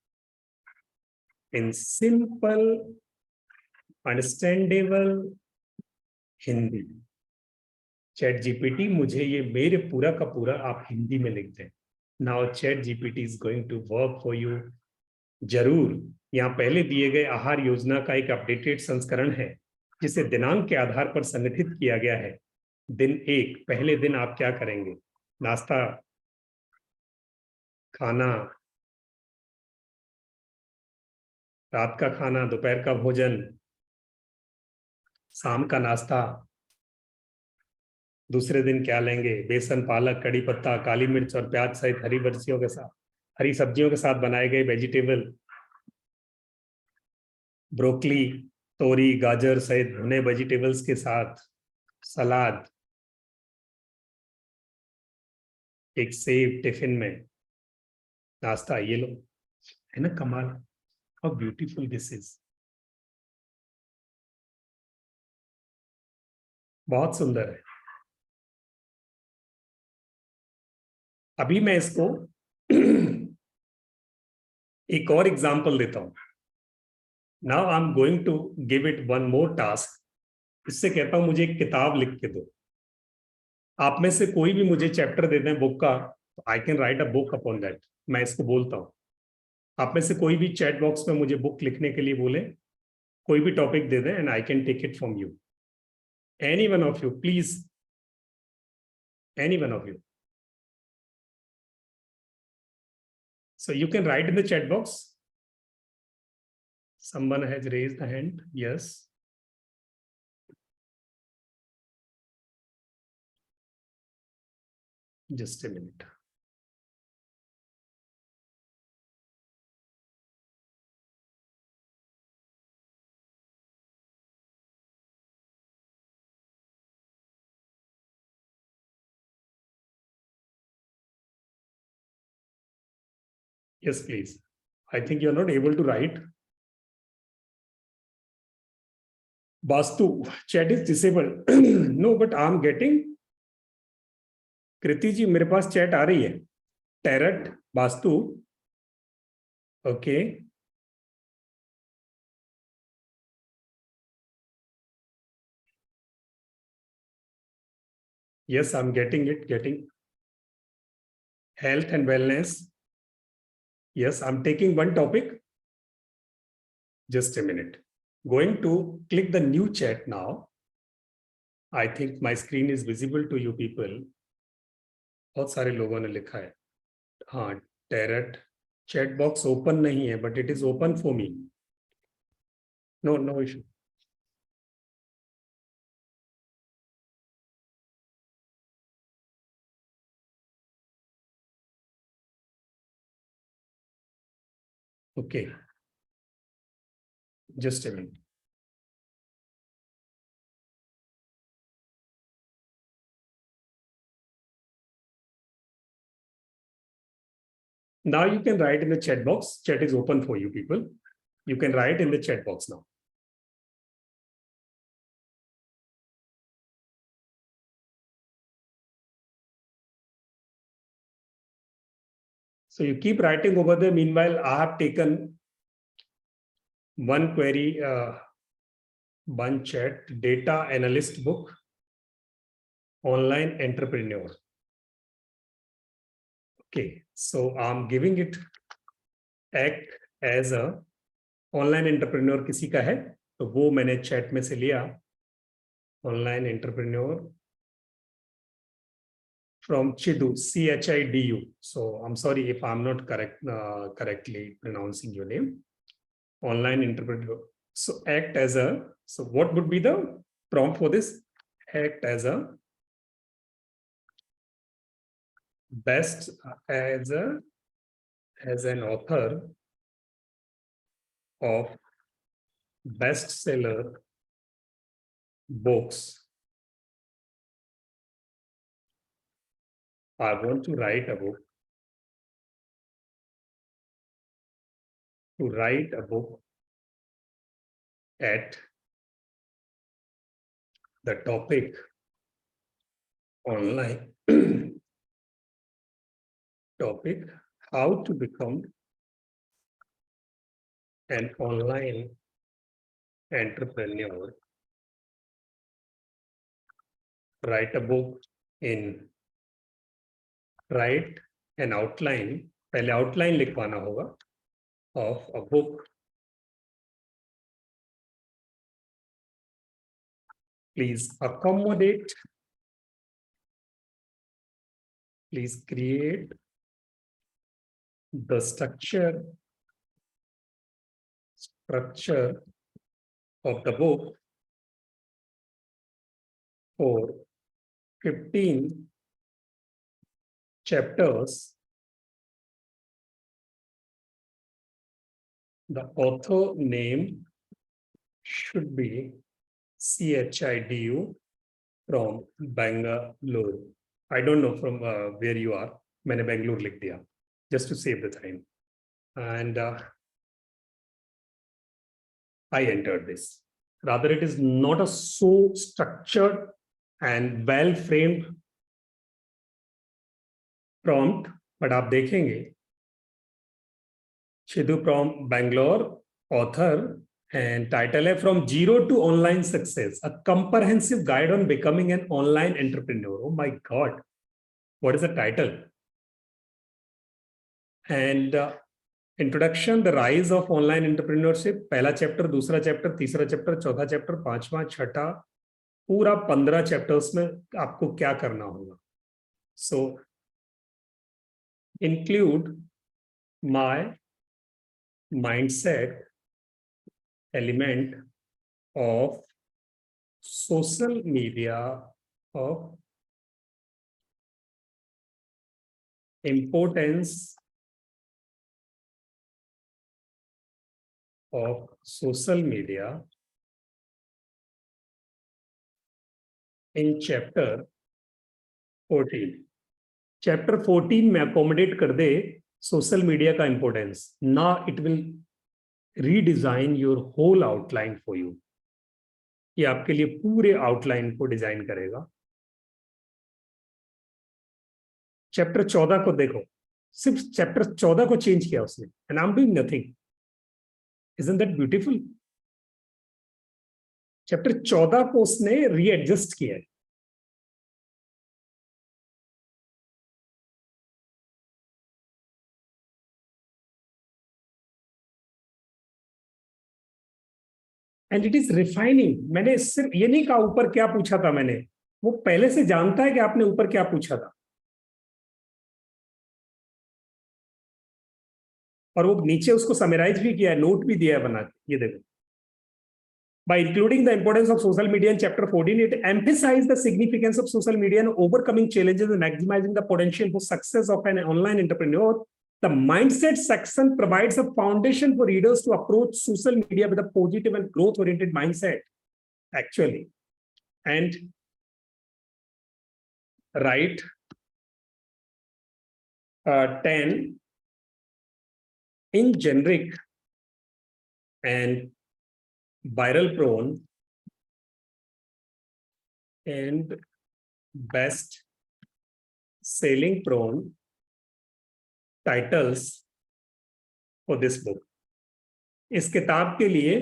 in simple, understandable Hindi. Chat GPT मुझे ये मेरे पूरा का पूरा आप हिंदी में लिख दें. Now Chat GPT is going to work for you. जरूर यहाँ पहले दिए गए आहार योजना का एक अपडेटेड संस्करण है, जिसे दिनांक के आधार पर संगठित किया गया है. दिन 1, पहले दिन आप क्या करेंगे? नाश्ता, खाना, रात का खाना, दोपहर का भोजन, शाम का नाश्ता. दूसरे दिन क्या लेंगे? बेसन, पालक, कड़ी पत्ता, काली मिर्च और प्याज सहित हरी सब्जियों के साथ बनाए गए वेजिटेबल, ब्रोकली, तोरी, गाजर सहित भुने वेजिटेबल्स के साथ सलाद, एक सेब टिफिन में, नाश्ता. ये लो, है ना कमाल? How beautiful this is. बहुत सुंदर है. अभी मैं इसको एक और एग्जांपल देता हूं. Now I am going to give it one more task. इससे कहता हूं मुझे एक किताब लिख के दो. आप में से कोई भी मुझे चैप्टर दे दें बुक का, I can write a book upon that. मैं इसको बोलता हूं. आप में से कोई भी चैट बॉक्स में मुझे बुक लिखने के लिए बोले, कोई भी टॉपिक दे दें, and I can take it from you. Any one of you please, any one of you. So you can write in the chat box. Someone has raised the hand. Yes. Just a minute. Yes, please. I think you're not able to write. Bastu, chat is disabled. No, but I'm getting. कृति जी, मेरे पास chat आ रही है. Tarot, Bastu. Okay. Yes, I'm getting it. Getting health and wellness. Yes, I'm taking one topic. Just a minute. Going to click the new chat now. I think my screen is visible to you people. बहुत सारे लोगों ने लिखा है. हाँ, Tarot. Chat box open नहीं है, but it is open for me. No, no issue. Okay. Just a minute. Now you can write in the chat box. Chat is open for you people. You can write in the chat box now. So you keep writing over there. Meanwhile, I have taken one query, one chat, data analyst book, online entrepreneur. Okay, so I'm giving it act as a online entrepreneur किसी का है तो वो मैंने chat में से लिया online entrepreneur from Chidu, Chidu. So I'm sorry if I'm not correctly pronouncing your name. Online interpreter. So act as a, so what would be the prompt for this? Act as a best as an author of bestseller books. I want to write a book. To write a book at the topic online topic how to become an online entrepreneur. Write a book in write an outline. पहले outline लिखवाना होगा of a book. Please accommodate. Please create the structure of the book for 15 chapters. The author name should be Chidu from Bangalore. I don't know from where you are. मैंने Bangalore लिख दिया just to save the time. And I entered this. Rather, it is not a so structured and well-framed prompt, but आप देखेंगे Chidu from Bangalore, author, and title है From Zero to Online Success, a comprehensive guide on becoming an online entrepreneur. Oh my God, what is the title? And introduction the rise of online entrepreneurship पहला chapter दूसरा chapter तीसरा chapter चौथा chapter पांचवा छठा पूरा 15 chapters में आपको क्या करना होगा. So include my mindset element of social media of importance of social media in chapter 14. Chapter 14 में accommodate कर दे social media का importance. Now it will redesign your whole outline for you. ये आपके लिए पूरे outline को डिजाइन करेगा. Chapter 14 को देखो, सिर्फ चैप्टर 14 को चेंज किया उसने, and I'm doing nothing. Isn't that beautiful? Chapter 14 को उसने रीएडजस्ट किया है. And it is refining. मैंने सिर्फ ये नहीं कहा ऊपर क्या पूछा था मैंने, वो पहले से जानता है कि आपने ऊपर क्या पूछा था और वो नीचे उसको समराइज भी किया है, नोट भी दिया है बना के. ये देखो, by including the importance of social media in chapter 14, it emphasized the significance of social media and overcoming challenges and maximizing the potential for success of an online entrepreneur. The mindset section provides a foundation for readers to approach social media with a positive and growth-oriented mindset, actually. And write 10 in generic and viral prone and best selling prone titles for this book. इस किताब के लिए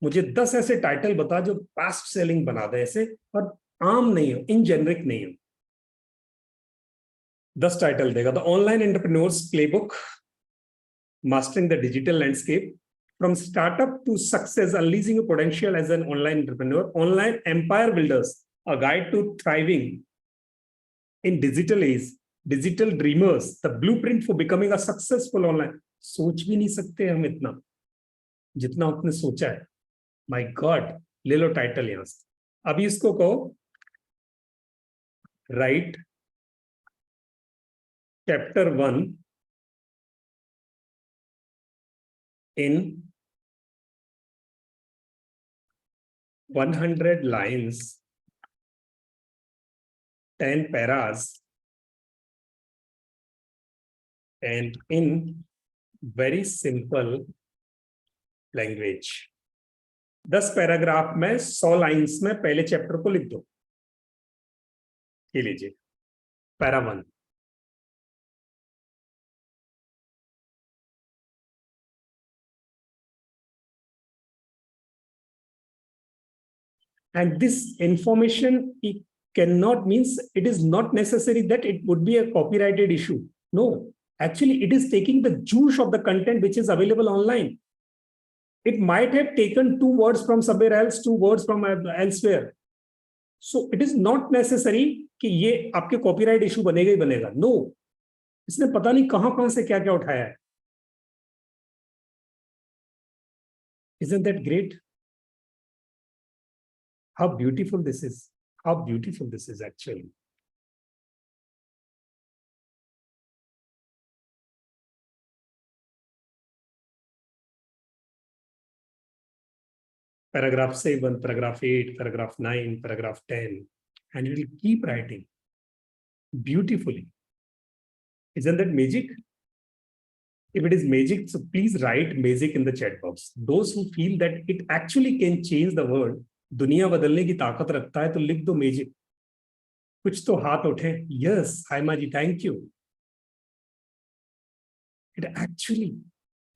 मुझे 10 ऐसे title बता जो best selling बना दे, ऐसे और आम नहीं हो, इन जेनरिक नहीं हो. 10 टाइटल देगा, the online entrepreneurs playbook, mastering the digital landscape, from startup to success, unleashing your potential as an online entrepreneur, online empire builders, a guide to thriving in digital age, digital dreamers, the blueprint for becoming a successful online. सोच भी नहीं सकते हम इतना जितना आपने सोचा है. माय गॉड, ले लो टाइटल यहां से. अभी इसको कहो right chapter 1 in 100 lines, 10 paras, and in very simple language. 10 paragraph में 100 लाइन्स में पहले चैप्टर को लिख दो. ये लीजिए para 1. And this information it cannot means it is not necessary that it would be a copyrighted issue. No, actually it is taking the juice of the content which is available online. It might have taken 2 words from somewhere else, 2 words from elsewhere. So it is not necessary कि ये आपके copyright issue बनेगा ही बनेगा. No, इसने पता नहीं कहां से क्या क्या उठाया है. Isn't that great? How beautiful this is. How beautiful this is actually. Paragraph 7, paragraph 8, paragraph 9, paragraph 10, and you will keep writing beautifully. Isn't that magic? If it is magic, so please write magic in the chat box. Those who feel that it actually can change the world, दुनिया बदलने की ताकत रखता है, तो लिख दो magic. कुछ तो हाथ उठे. यस, हाय माजी, thank you. It actually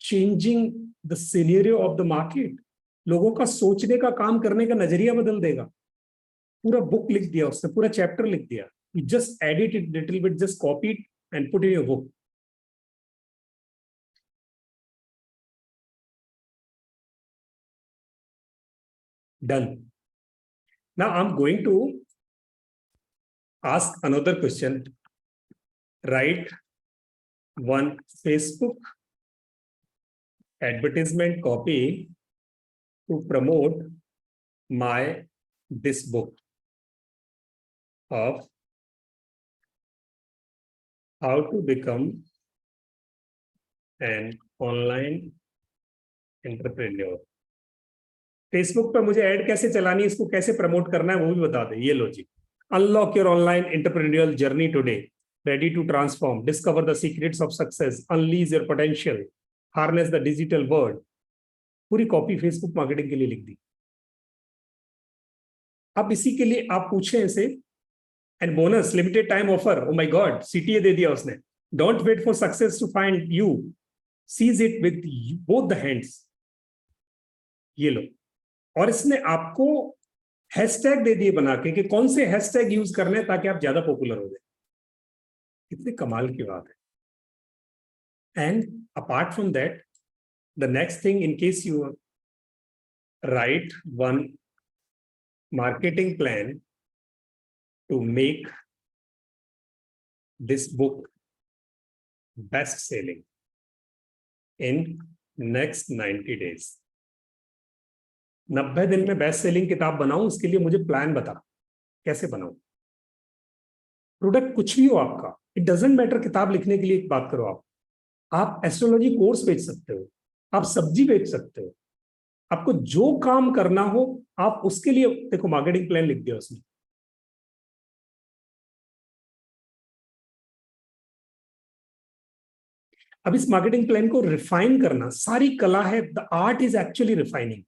changing the scenario of the market. लोगों का सोचने का, काम करने का नजरिया बदल देगा. पूरा बुक लिख दिया उसने, पूरा चैप्टर लिख दिया. You just edit it little bit, just copy it and put in your book. Done. Now I'm going to ask another question. Write one Facebook advertisement copy to promote this book of how to become an online entrepreneur. Facebook पे मुझे add कैसे चलानी है, इसको कैसे promote करना है, वो भी बता दे. ये लो जी. Unlock your online entrepreneurial journey today. Ready to transform. Discover the secrets of success. Unleash your potential. Harness the digital world. पूरी कॉपी फेसबुक मार्केटिंग के लिए लिख दी. अब इसी के लिए आप पूछे इसे, and bonus limited time offer. Oh my god, CTA दे दिया उसने. Don't wait for success to find you, seize it with both the hands. ये लो. और इसने आपको हैशटैग दे दिए बना के कि कौन से हैशटैग यूज करने हैं ताकि आप ज्यादा पॉपुलर हो जाए. कितने कमाल की बात है. And apart from that, the next thing, in case you right one marketing plan to make this book best selling in next 90 days. 90 दिन में बेस्ट सेलिंग किताब बनाऊं, उसके लिए मुझे प्लान बता कैसे बनाऊं. प्रोडक्ट कुछ भी हो आपका, इट डजेंट मैटर. किताब लिखने के लिए एक बात करो. आप एस्ट्रोलॉजी कोर्स बेच सकते हो, आप सब्जी बेच सकते हो, आपको जो काम करना हो आप उसके लिए देखो मार्केटिंग प्लान लिख दिया उसने. अब इस मार्केटिंग प्लान को रिफाइन करना सारी कला है. The art is actually refining.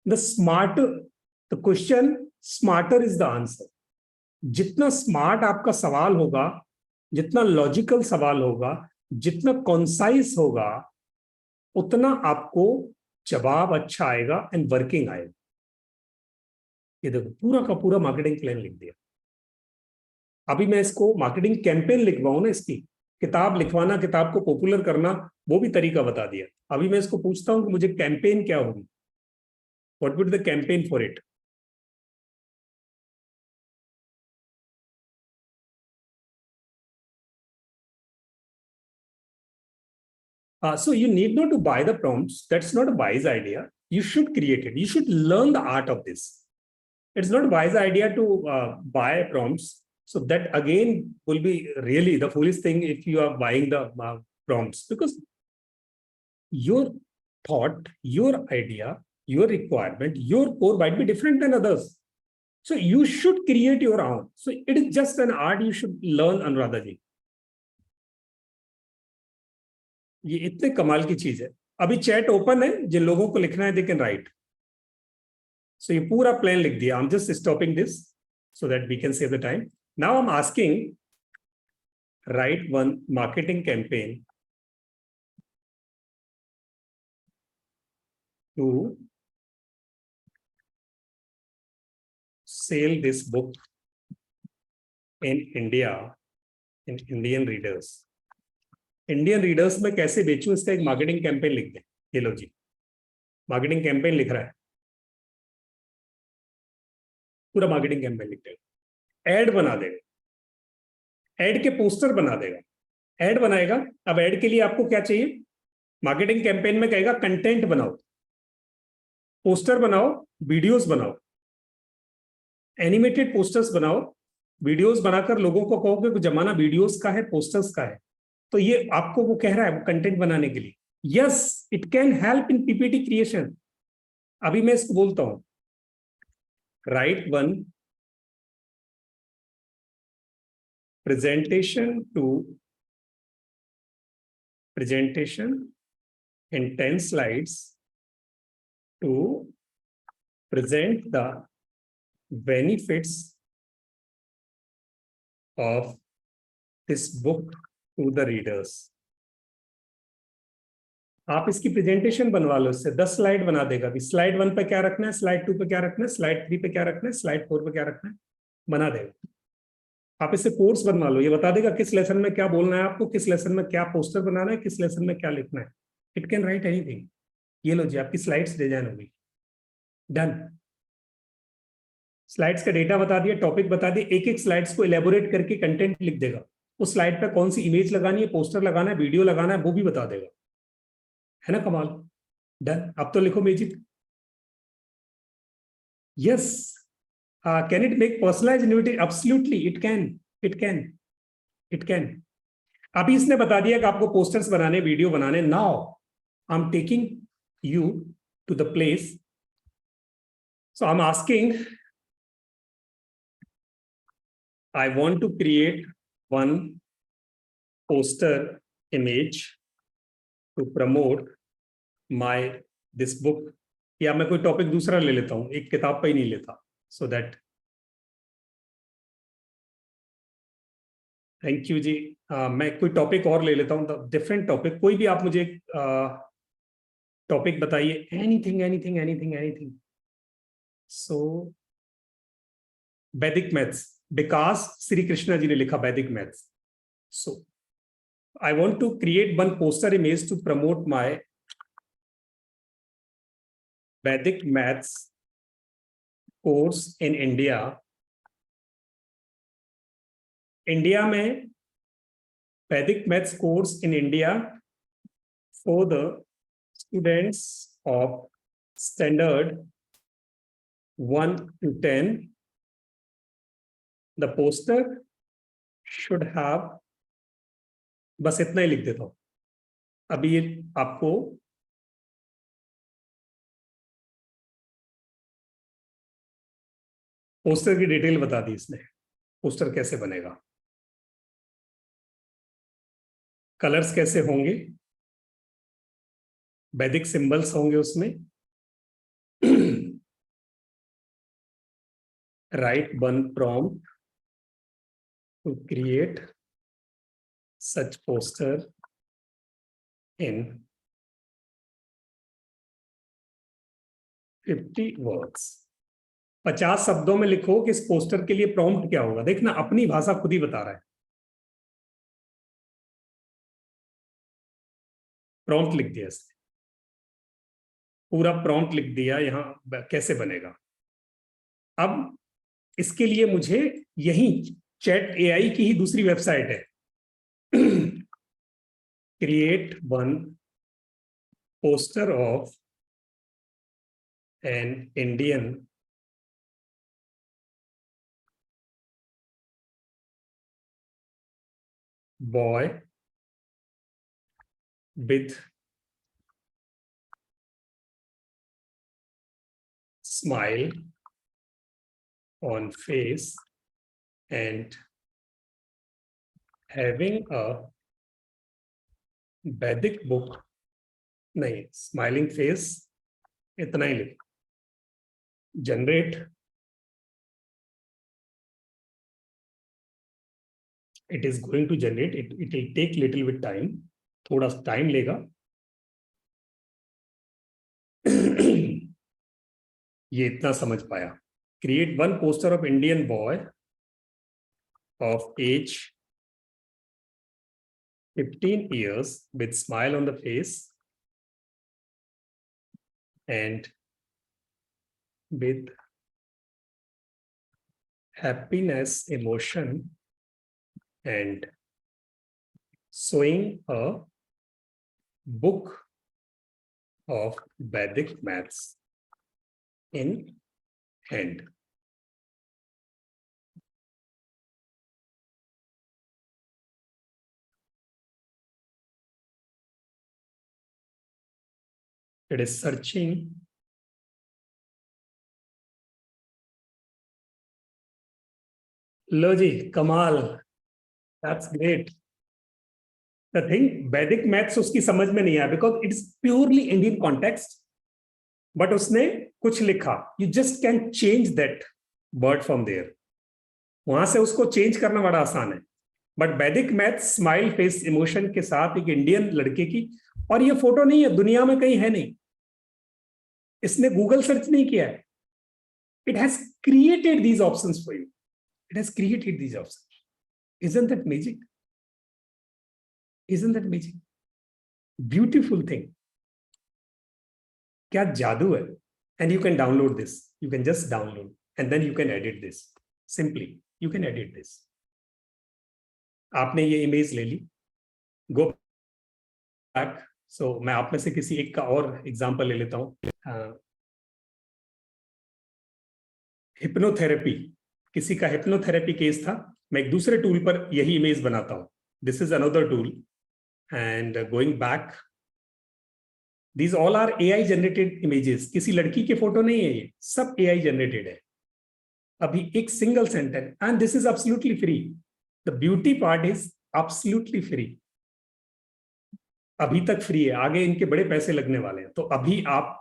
The smart the question, smarter is the answer. जितना स्मार्ट आपका सवाल होगा, जितना लॉजिकल सवाल होगा, जितना कॉन्साइज होगा, उतना आपको जवाब अच्छा आएगा एंड वर्किंग आएगा. ये देखो पूरा का पूरा मार्केटिंग प्लान लिख दिया. अभी मैं इसको मार्केटिंग कैंपेन लिखवाऊं ना, इसकी किताब लिखवाना, किताब को पॉपुलर करना, वो भी तरीका बता दिया। अभी मैं इसको पूछता हूं कि मुझे कैंपेन क्या होगी, what would the campaign for it. So you need not to buy the prompts. That's not a wise idea. You should create it. You should learn the art of this. It's not a wise idea to buy prompts. So that again will be really the foolish thing if you are buying the prompts, because your thought, your idea, your requirement, your core might be different than others. So you should create your own. So it is just an art you should learn, Anuradha ji. ये इतने कमाल की चीज है। अभी chat open है, जिन लोगों को लिखना है दे कैन राइट। सो ये पूरा प्लान लिख दिया। आई am just stopping this so that we can save the time. Now I'm asking, write one marketing campaign to sell this book in India, in Indian readers. Indian readers में कैसे बेचूं, इसका एक marketing campaign लिख दें। ये लो जी, marketing campaign लिख रहा है, पूरा मार्केटिंग कैंपेन लिख देगा, एड बना देगा, एड के पोस्टर बना देगा, एड बनाएगा। अब एड के लिए आपको क्या चाहिए, मार्केटिंग कैंपेन में कहेगा कंटेंट बनाओ, पोस्टर बनाओ, वीडियोस बनाओ, एनिमेटेड पोस्टर्स बनाओ, वीडियोस बनाकर लोगों को कहो कि जमाना वीडियोस का है, पोस्टर्स का है। तो ये आपको वो कह रहा है, वो कंटेंट बनाने के लिए। Yes, it can help in PPT creation. अभी मैं इसको बोलता हूं, right one presentation in 10 slides to present the benefits of this book to the readers. आप इसकी प्रेजेंटेशन बनवा लो, इससे 10 स्लाइड बना देगा। स्लाइड 1 पे क्या रखना है, स्लाइड 2 पे क्या रखना है, स्लाइड 3 पे क्या रखना है, स्लाइड 4 पे क्या रखना है, बना देगा। आप इससे कोर्स बनवा लो, ये बता देगा किस लेसन में क्या बोलना है आपको, किस लेसन में क्या पोस्टर बनाना है, किस लेसन में क्या लिखना है। It can write anything. ये लो जी, आपकी स्लाइड्स डिजाइन होगी। डन। स्लाइड्स का डेटा बता दिया, टॉपिक बता दिया, एक एक स्लाइड्स को इलेबोरेट करके कंटेंट लिख देगा। उस स्लाइड पे कौन सी इमेज लगानी है, पोस्टर लगाना है, वीडियो लगाना है, वो भी बता देगा। है ना कमाल। डन। अब तो लिखो magic. Yes, can it make personalised annuity? Absolutely it can, it can, it can. अभी इसने बता दिया कि आपको पोस्टर्स बनाने, वीडियो बनाने। Now I am taking you to the place, so I am asking, I want to create one poster image to promote my this book. या मैं कोई टॉपिक दूसरा ले लेता हूं, एक किताब पे ही नहीं लेता, so that थैंक यू जी। मैं कोई टॉपिक और ले लेता हूं, डिफरेंट टॉपिक, कोई भी आप मुझे टॉपिक बताइए, एनीथिंग एनीथिंग एनीथिंग एनीथिंग। सो वैदिक मैथ्स, विकास श्री कृष्णा जी ने लिखा वैदिक maths. So I want to create one poster image to promote my Vedic maths course in India. India में Vedic maths course in India for the students of standard 1 to 10. The poster should have, बस इतना ही लिख देता हूं। अभी ये आपको poster की डिटेल बता दी इसने, पोस्टर कैसे बनेगा, कलर्स कैसे होंगे, वैदिक सिंबल्स होंगे उसमें। Write one prompt to create such poster in 50 words. 50 शब्दों में लिखो कि इस पोस्टर के लिए प्रॉम्प्ट क्या होगा। देखना अपनी भाषा खुद ही बता रहा है। प्रॉम्प्ट लिख दिया इसने, पूरा प्रॉम्प्ट लिख दिया। यहां कैसे बनेगा? अब इसके लिए मुझे यही चैट एआई की ही दूसरी वेबसाइट है, create one poster of an Indian boy with smile on face and having a Vedic book, नहीं, smiling face, इतना ही लिख। Generate, it is going to generate, it will take little bit time, थोड़ा time लेगा। ये इतना समझ पाया। Create one poster of Indian boy of age 15 years with smile on the face and with happiness emotion and showing a book of Vedic maths in hand. It is searching. लो जी, कमाल, that's great. The thing, Vedic maths उसकी समझ में नहीं आया because it's purely Indian context. But उसने कुछ लिखा, you just can change that word from there. वहां से उसको चेंज करना बड़ा आसान है। बट वैदिक मैथ स्माइल फेस इमोशन के साथ एक इंडियन लड़के की, और ये फोटो नहीं है, दुनिया में कहीं है नहीं, इसने गूगल सर्च नहीं किया है, it has created these options for you, it has created these options. Isn't that magic? Isn't that magic? Beautiful thing, क्या जादू है। And you can download this, you can just download and then you can edit this simply, you can edit this. आपने ये image ले ली, go back. सो मैं आप में से किसी एक का और एग्जांपल ले लेता हूं। हिप्नोथेरेपी, किसी का हिप्नोथेरेपी केस था, मैं एक दूसरे टूल पर यही इमेज बनाता हूं। This is another tool and going back, these all are AI generated images. किसी लड़की के फोटो नहीं है, ये सब एआई जनरेटेड है। अभी एक single sentence, and this is absolutely free. The beauty part is absolutely free. अभी तक फ्री है, आगे इनके बड़े पैसे लगने वाले हैं। तो अभी आप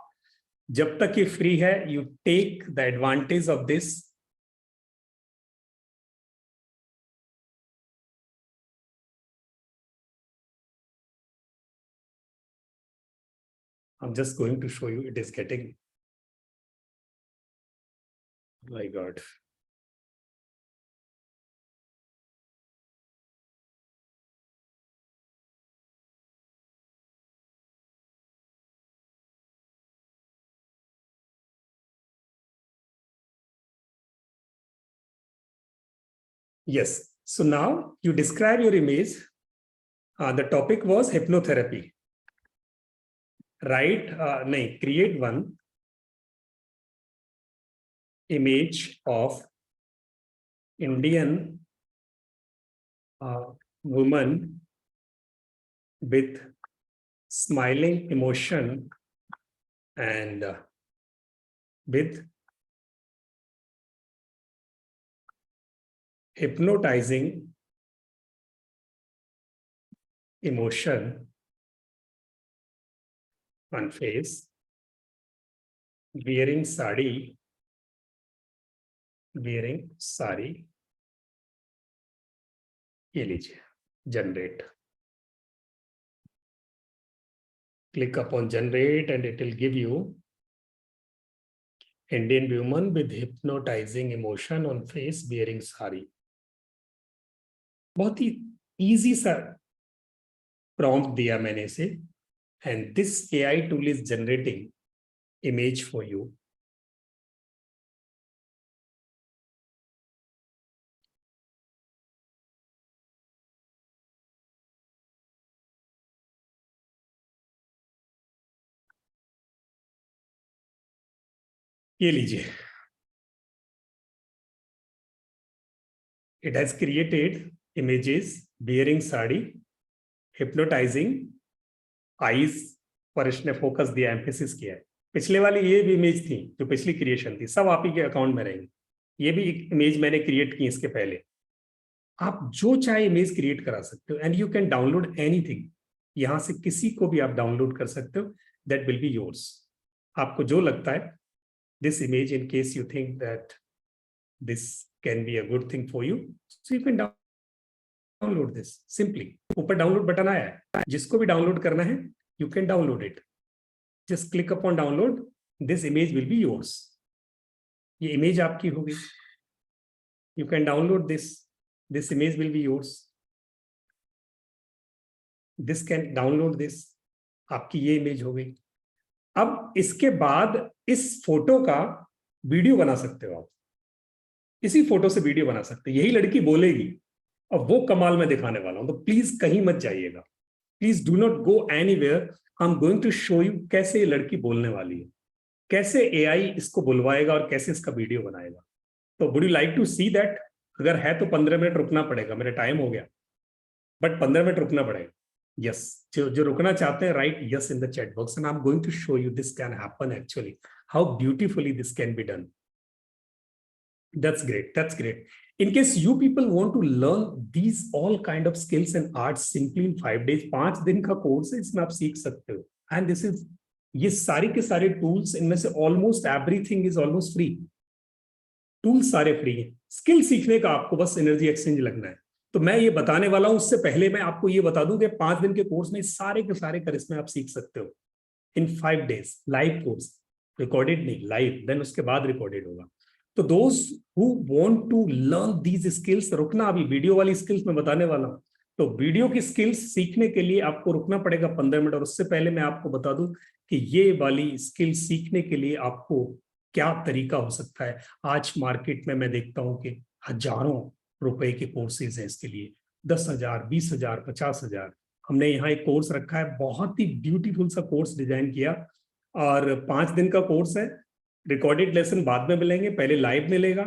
जब तक ये फ्री है, you take the advantage of this. I'm just going to show you, it is getting, my God. Yes. So now you describe your image. The topic was hypnotherapy. Right? No, create one image of Indian woman with smiling emotion and with hypnotizing emotion on face, wearing sari, ये लीजिए, generate. Click upon generate and it will give you Indian woman with hypnotizing emotion on face wearing sari. बहुत ही easy सा prompt दिया मैंने इसे, and this AI tool is generating image for you. ये लीजिए, it has created images wearing sari, hypnotizing eyes पर इसने focus दिया, एम्फेसिस किया है. पिछले वाली ये भी इमेज थी जो पिछली क्रिएशन थी, सब आप ही के अकाउंट में रहेंगी. ये भी एक इमेज मैंने क्रिएट की इसके पहले. आप जो चाहे इमेज क्रिएट करा सकते हो, and you can download anything. यहां से किसी को भी आप डाउनलोड कर सकते हो, दैट विल बी योर्स. आपको जो लगता है, this image, in case you think that this can be a good thing for you, so you can download this simply. ऊपर डाउनलोड बटन आया है, जिसको भी डाउनलोड करना है you can download it. Just click upon download. This image will be yours. ये image आपकी होगी. You can download this. This image will be yours. This can download this. आपकी ये इमेज हो गई. अब इसके बाद इस फोटो का वीडियो बना सकते हो आप. इसी फोटो से वीडियो बना सकते हो. यही लड़की बोलेगी और वो कमाल में दिखाने वाला हूं, तो प्लीज कहीं मत जाइएगा. Please do not go anywhere. I am going to show you कैसे ये लड़की बोलने वाली है, कैसे AI इसको बुलवाएगा और कैसे इसका वीडियो बनाएगा. तो would you like to see that? अगर है तो 15 मिनट रुकना पड़ेगा, मेरा टाइम हो गया, बट 15 मिनट रुकना पड़ेगा. यस, जो रुकना चाहते हैं, write yes in the chat box, and I am going to show you this can happen actually, how beautifully this can be done. That's great. That's great. In case you people want to learn these all kind of skills and arts simply in 5 days, 5 दिन का course है, इसमें आप सीख सकते हो. And this is, ये सारे के सारे टूल्स, इनमें से almost everything is almost free. Tools सारे फ्री हैं. स्किल सीखने का आपको बस एनर्जी एक्सचेंज लगना है. तो मैं ये बताने वाला हूं, उससे पहले मैं आपको ये बता दूं कि 5 दिन के कोर्स में सारे के सारे करिश्मे आप सीख सकते हो in 5 days. Live course, recorded नहीं, लाइव, देन उसके बाद रिकॉर्डेड होगा. तो those who want to learn these skills, रुकना, अभी वीडियो वाली स्किल्स मैं बताने वाला हूं. तो वीडियो की स्किल्स सीखने के लिए आपको रुकना पड़ेगा 15 मिनट. और उससे पहले मैं आपको बता दूं कि ये वाली स्किल सीखने के लिए आपको क्या तरीका हो सकता है. आज मार्केट में मैं देखता हूं कि हजारों रुपए के कोर्सेज हैं इसके लिए. 10,000, 20,000, 50,000. हमने यहाँ एक कोर्स रखा है, बहुत ही ब्यूटीफुल सा कोर्स डिजाइन किया, और 5 दिन का कोर्स है. रिकॉर्डेड लेसन बाद में मिलेंगे, पहले लाइव मिलेगा.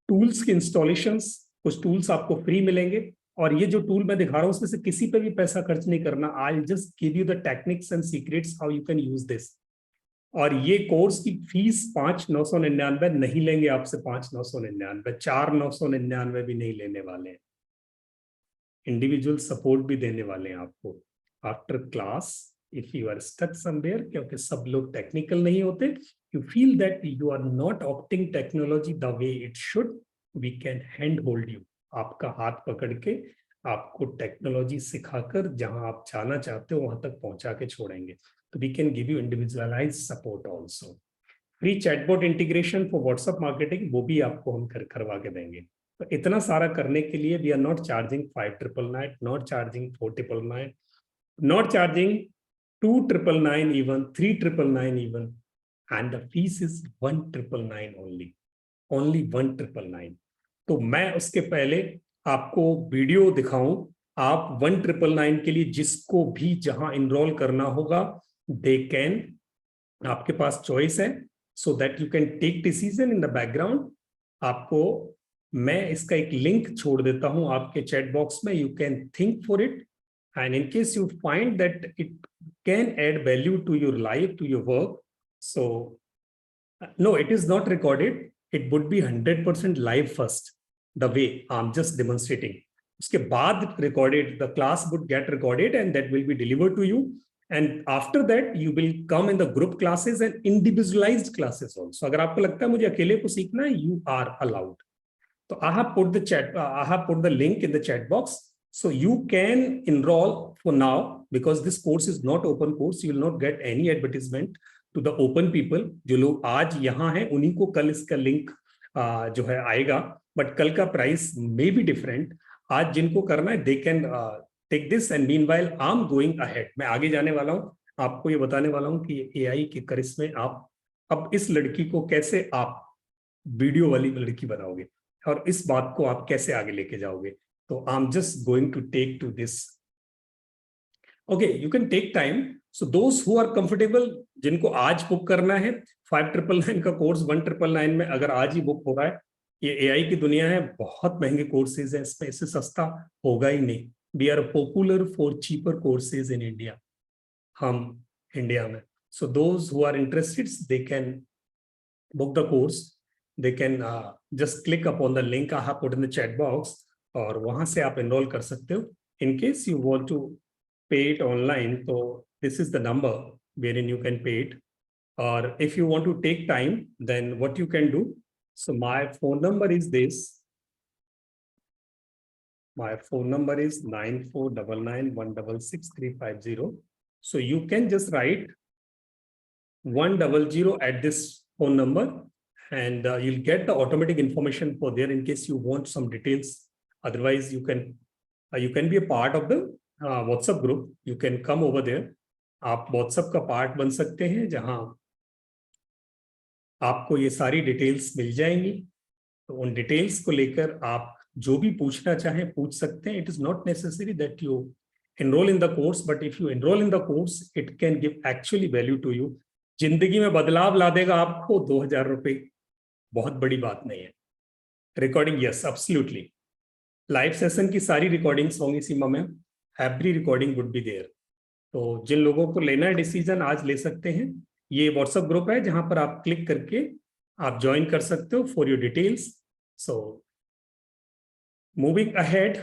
टूल्स की इंस्टॉलेशंस, कुछ टूल्स आपको फ्री मिलेंगे, और ये जो टूल मैं दिखा रहा हूं उसमें से किसी पे भी पैसा खर्च नहीं करना. I just give you the techniques and secrets how you can use this. और ये कोर्स की फीस 5,999 नहीं लेंगे आपसे. 5,999, 4,999 भी नहीं लेने वाले हैं. इंडिविजुअल सपोर्ट भी देने वाले हैं आपको after class. If you are stuck somewhere, क्योंकि सब लोग टेक्निकल नहीं होते, you feel that you are not opting technology the way it should, we can hand hold you. आपका हाथ पकड़ के आपको टेक्नोलॉजी सिखाकर जहां आप जाना चाहते हो वहां तक पहुंचा के छोड़ेंगे. तो we can give you individualized support also. Free chatbot integration for WhatsApp marketing, वो भी आपको हम करवा के देंगे. तो इतना सारा करने के लिए we are not charging 5,999, not charging 4,999, not charging 2,999 even, 3,999 even. And the fees is 1,999 only 1,999. तो मैं उसके पहले आपको वीडियो दिखाऊं. आप 1,999 के लिए जिसको भी जहां इनरोल करना होगा, दे कैन, आपके पास चॉइस है, so that you can take decision in the background. आपको मैं इसका एक लिंक छोड़ देता हूं आपके चैट बॉक्स में. You can think for it, and in case you find that it can add value to your life, to your work. So, no, it is not recorded. It would be 100% live first, the way I'm just demonstrating. उसके बाद recorded, the class would get recorded and that will be delivered to you. And after that, you will come in the group classes and individualized classes also. अगर आपको लगता है मुझे अकेले को सीखना है, you are allowed. So I have put the chat, I have put the link in the chat box. So you can enroll for now, because this course is not open course. You will not get any advertisement to the open people. जो लोग आज यहाँ हैं उन्हीं को कल इसका link जो है आएगा, बट कल का प्राइस मे बी डिफरेंट। आज जिनको करना है they can take this, and meanwhile I am going ahead. मैं आगे जाने वाला हूँ, आपको ये बताने वाला हूँ कि एआई के करिश्मे आप अब इस लड़की को कैसे आप वीडियो वाली लड़की बनाओगे और इस बात को आप कैसे आगे लेके जाओगे। To I am just going to take to this. Okay, you can take time. So those who are comfortable, जिनको आज बुक करना है 5999 का कोर्स 1999 में, अगर आज ही बुक हो रहा है, ये एआई की दुनिया है, बहुत महंगे कोर्सेज है, इसमें इससे सस्ता होगा ही नहीं। We are popular for cheaper courses in India, हम इंडिया में। So those who are interested they can book the course. They can just click upon the link I have put in the chat box, और वहां से आप enrol कर सकते हो। In case you want to pay it online, so this is the number wherein you can pay it. Or if you want to take time, then what you can do, so my phone number is this. My phone number is 9499166350. So you can just write 100 at this phone number, and you'll get the automatic information for there in case you want some details. Otherwise, you can be a part of the WhatsApp group. You can come over there. आप WhatsApp का part बन सकते हैं, जहां आपको ये सारी details मिल जाएंगी। तो उन डिटेल्स को लेकर आप जो भी पूछना चाहें पूछ सकते हैं। It is not necessary that you enroll in the course, but if you enroll in the course, it can give actually value to you. जिंदगी में बदलाव ला देगा आपको। 2000 रुपए बहुत बड़ी बात नहीं है। Recording, yes absolutely, live session की सारी रिकॉर्डिंग्स होंगी सीमा में, every recording would be there. तो जिन लोगों को लेना है डिसीजन आज ले सकते हैं। ये व्हाट्सएप ग्रुप है जहां पर आप क्लिक करके आप ज्वाइन कर सकते हो for your details. So moving ahead,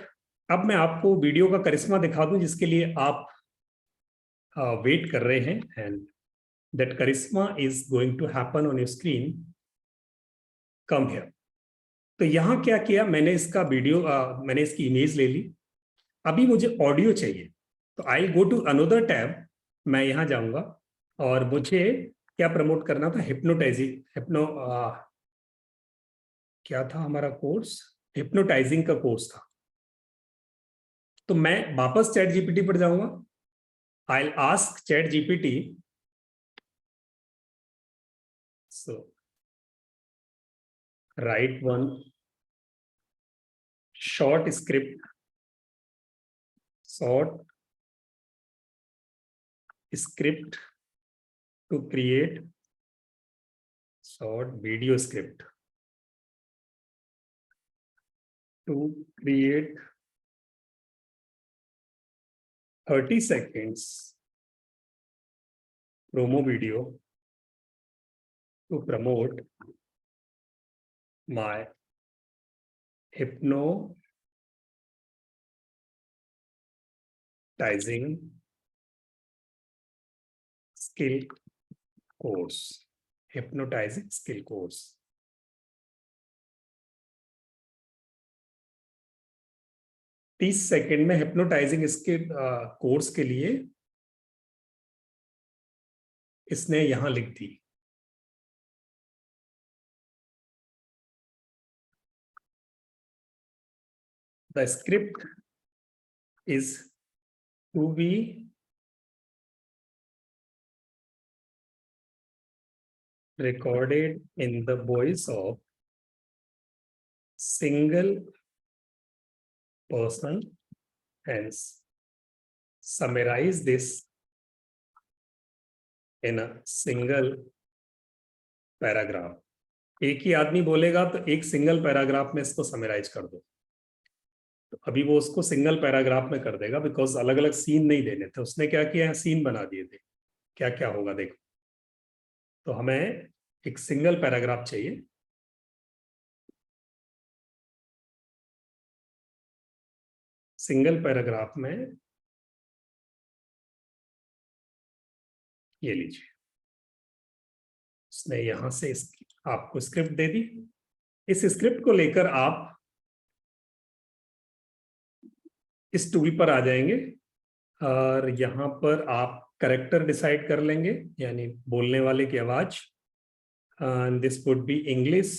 अब मैं आपको वीडियो का करिश्मा दिखा दूं जिसके लिए आप वेट कर रहे हैं, and that charisma is going to happen on your screen. Come here. तो यहां क्या किया मैंने, इसका वीडियो मैंने इसकी इमेज ले ली। अभी मुझे ऑडियो चाहिए, तो आई गो टू अनदर टैब। मैं यहां जाऊंगा और मुझे क्या प्रमोट करना था, क्या था हमारा कोर्स, हिप्नोटाइजिंग का कोर्स था। तो मैं वापस चैट जीपीटी पर जाऊंगा। I ask chat GPT, so write one short script to create short video script to create 30 seconds promo video to promote my hypnotizing skill course. Hypnotizing skill course. तीस second में hypnotising skill course के लिए इसने यहां लिख दी। The script is to be recorded in the voice of single person and summarize this in a single paragraph. एक ही आदमी बोलेगा तो एक सिंगल पैराग्राफ में इसको समराइज कर दो। तो अभी वो उसको सिंगल पैराग्राफ में कर देगा, बिकॉज अलग अलग सीन नहीं देने थे। उसने क्या किया है, सीन बना दिए थे। क्या क्या होगा देखो। तो हमें एक सिंगल पैराग्राफ चाहिए। सिंगल पैराग्राफ में ये लीजिए, उसने यहां से आपको स्क्रिप्ट दे दी। इस स्क्रिप्ट को लेकर आप इस टूल पर आ जाएंगे और यहां पर आप करेक्टर डिसाइड कर लेंगे, यानी बोलने वाले की आवाज. This would be English,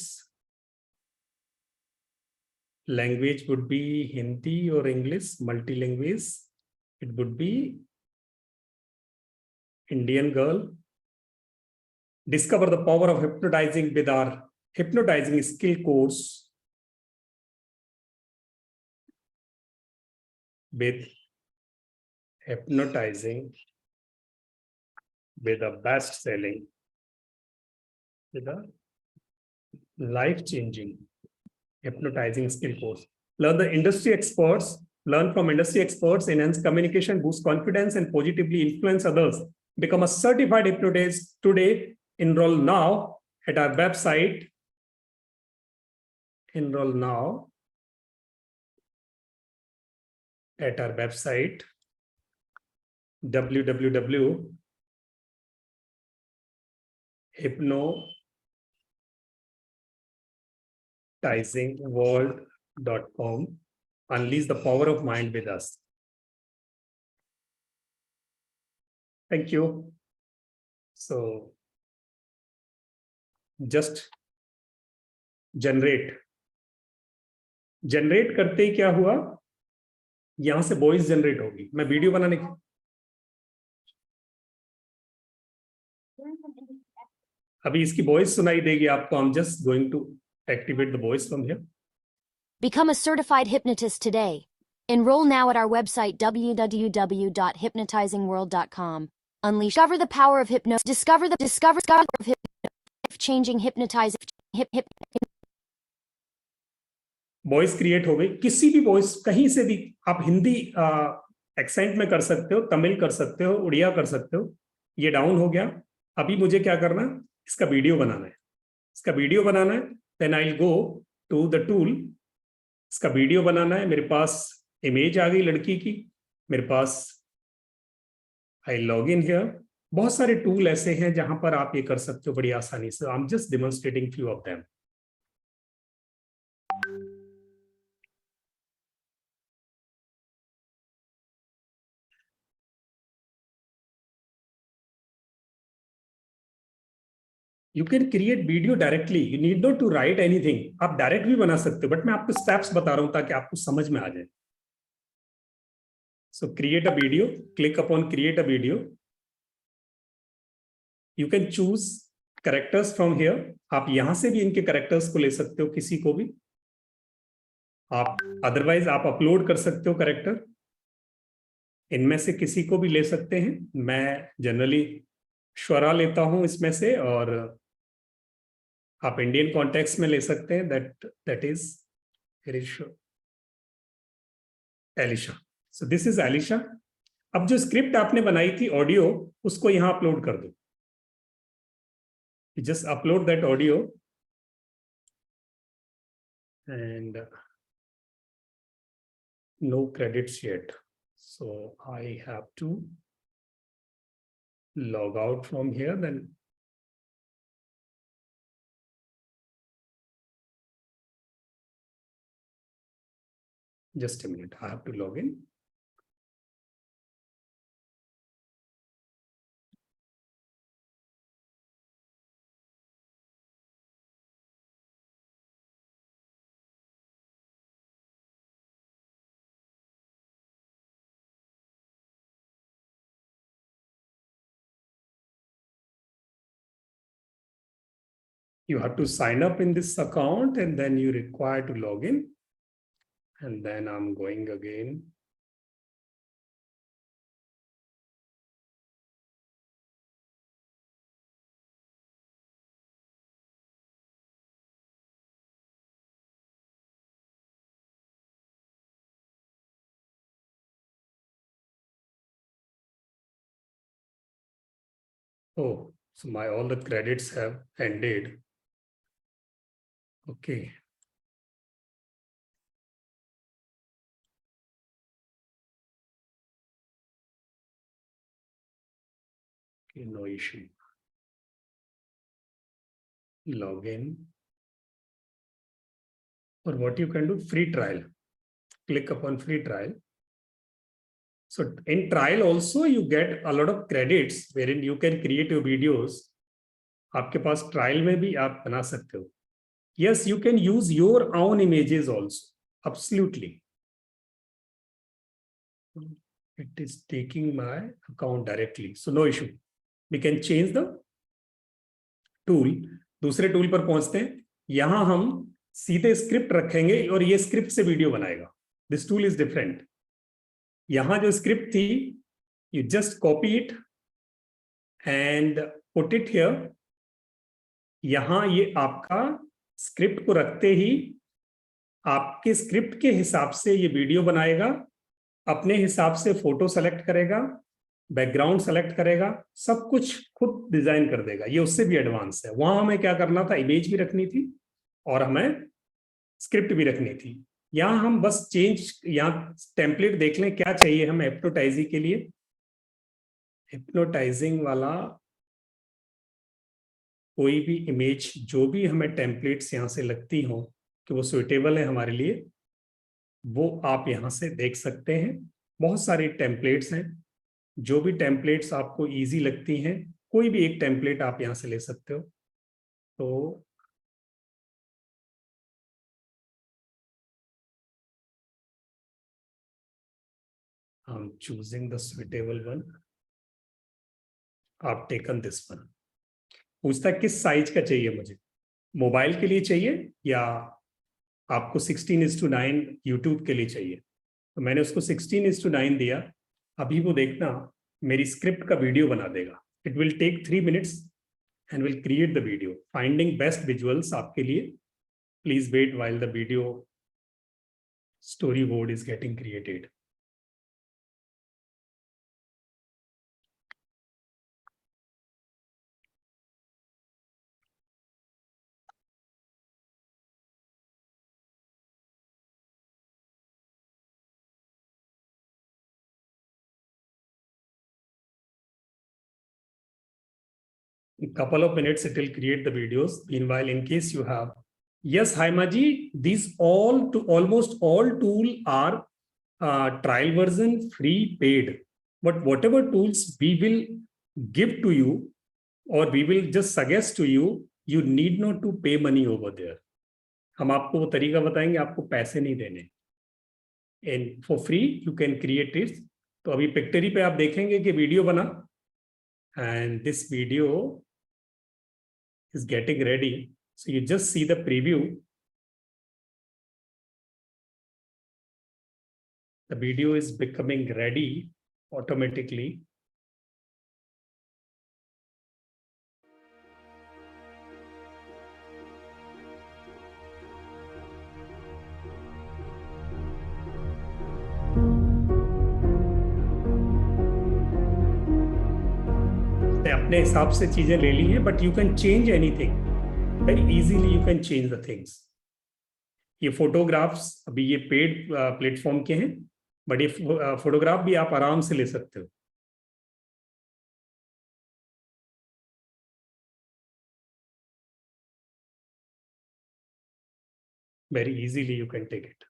language would be Hindi or English, multi-language. It would be Indian girl. Discover the power of hypnotizing with our hypnotizing skill course with hypnotizing with a best selling, with a life-changing hypnotizing skill course. Learn the industry experts, learn from industry experts, enhance communication, boost confidence, and positively influence others. Become a certified hypnotist today. Enroll now at our website. Enroll now at our website www.hypnotizingworld.com. Unleash the power of mind with us. Thank you. So just generate करते ही क्या हुआ, यहां से voice generate होगी. मैं video बनाने की, अभी इसकी वॉइस सुनाई देगी आपको. I'm just going to activate the voice from here. Become a certified hypnotist today. Enroll now at our website www.hypnotizingworld.com. Discover the power of hypnosis. Discover the power of life-changing hypnotizing voice create हो गई. किसी भी voice, कहीं से भी आप Hindi accent में कर सकते हो, तमिल कर सकते हो, उड़िया कर सकते हो. ये डाउन हो गया. अभी मुझे क्या करना है, इसका वीडियो बनाना है. इसका वीडियो बनाना है. Then I will go to the tool. इसका वीडियो बनाना है. मेरे पास इमेज आ गई लड़की की. मेरे पास आई लॉग इन हियर. बहुत सारे टूल ऐसे हैं जहां पर आप ये कर सकते हो बड़ी आसानी से. I am just demonstrating few of them. You can create video directly. You need not to write anything. आप डायरेक्ट भी बना सकते हो, बट मैं आपको स्टेप्स बता रहा हूं ताकि आपको समझ में आ जाए. सो create a video. Click upon create a video. You can choose characters from here. आप यहां से भी इनके कैरेक्टर्स को ले सकते हो, किसी को भी आप. अदरवाइज आप अपलोड कर सकते हो कैरेक्टर. इनमें से किसी को भी ले सकते हैं. मैं जनरली श्वरा लेता हूं इसमें से, और आप इंडियन कॉन्टेक्स्ट में ले सकते हैं. That is Elisha. So this is Elisha. अब जो स्क्रिप्ट आपने बनाई थी ऑडियो, उसको यहां अपलोड कर दो. Just upload that audio and no credits yet, so I have to log out from here. Then just a minute, I have to log in. You have to sign up in this account and then you require to log in. And then I'm going again. Oh, so my all the credits have ended. Okay. Okay, no issue. Log in. Or what you can do, free trial. Click upon free trial. So in trial also you get a lot of credits wherein you can create your videos. आपके पास trial में भी आप बना सकते हो. Yes, you can use your own images also. Absolutely. It is taking my account directly. So no issue. We can change the tool. दूसरे tool पर पहुंचते हैं. यहां हम सीधे स्क्रिप्ट रखेंगे और ये स्क्रिप्ट से वीडियो बनाएगा. This tool is different. यहां जो स्क्रिप्ट थी, you just copy it and put it here. यहां ये आपका स्क्रिप्ट को रखते ही आपके स्क्रिप्ट के हिसाब से ये वीडियो बनाएगा, अपने हिसाब से फोटो सेलेक्ट करेगा, बैकग्राउंड सेलेक्ट करेगा, सब कुछ खुद डिजाइन कर देगा. ये उससे भी एडवांस है. वहां हमें क्या करना था, इमेज भी रखनी थी और हमें स्क्रिप्ट भी रखनी थी. यहां हम बस चेंज, यहाँ टेम्पलेट देख लें क्या चाहिए हमें हिप्नोटाइजिंग के लिए. हिप्नोटाइजिंग वाला कोई भी इमेज, जो भी हमें टेम्पलेट्स यहाँ से लगती हो कि वो सुइटेबल है हमारे लिए, वो आप यहाँ से देख सकते हैं. बहुत सारे टेम्पलेट्स हैं. जो भी टेम्पलेट्स आपको इजी लगती हैं, कोई भी एक टेम्पलेट आप यहाँ से ले सकते हो. तो I'm choosing the suitable one. I've taken this one. पूछता है किस साइज का चाहिए मुझे, मोबाइल के लिए चाहिए या आपको 16:9 यूट्यूब के लिए चाहिए. तो मैंने उसको 16:9 दिया. अभी वो देखना मेरी स्क्रिप्ट का वीडियो बना देगा. It will take 3 minutes and will create the video. Finding best visuals आपके लिए. Please wait while the video storyboard is getting created. In couple of minutes it will create the videos. Meanwhile, in case you have, yes, hi Maji, these almost all tool are trial version, free, paid. But whatever tools we will give to you or we will just suggest to you, you need not to pay money over there. हम आपको वो तरीका बताएंगे, आपको पैसे नहीं देने. And for free you can create it. तो अभी पिक्टरी पे आप देखेंगे कि वीडियो बना, and this video is getting ready. So you just see the preview. The video is becoming ready automatically. अपने हिसाब से चीजें ले ली हैं, but you can change anything very easily. You can change the things. ये photographs अभी ये paid platform के हैं, बट ये फोटोग्राफ भी आप आराम से ले सकते हो. Very easily you can take it.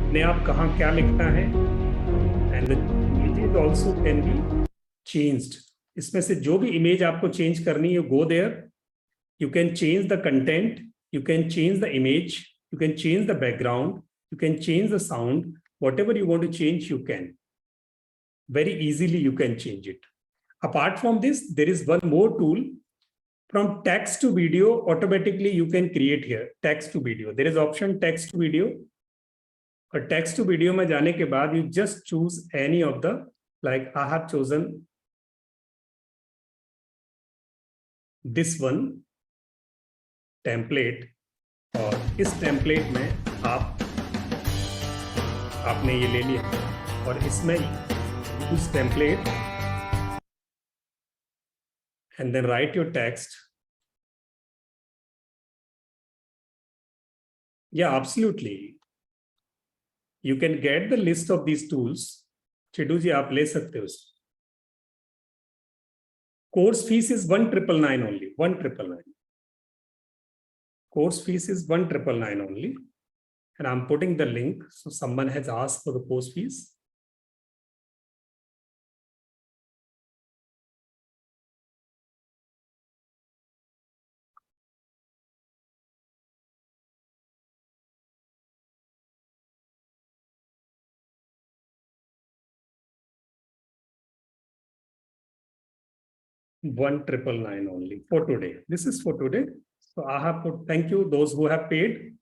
अपने आप कहाँ क्या लिखना है, and the images also can be changed. इसमें से जो भी इमेज आपको चेंज करनी है, go there. You can change the content, you can change the image, you can change the background, you can change the sound, whatever you want to change, you can. Very easily you can change it. Apart from this, there is one more tool. From text to video, automatically you can create here, text to video. There is option text to video. और text to video में जाने के बाद you just choose any of the, like I have chosen this one template. और इस template में आप आपने ये ले लिया और इसमें use template and then write your text. Yeah, absolutely. You can get the list of these tools. चिडू जी आप ले सकते हो उसको. Course fees is 1,999 only. 1,999. Course fees is 1,999 only. And I'm putting the link. So someone has asked for the course fees. One triple nine only for today. This is for today. So I have put thank you those who have paid.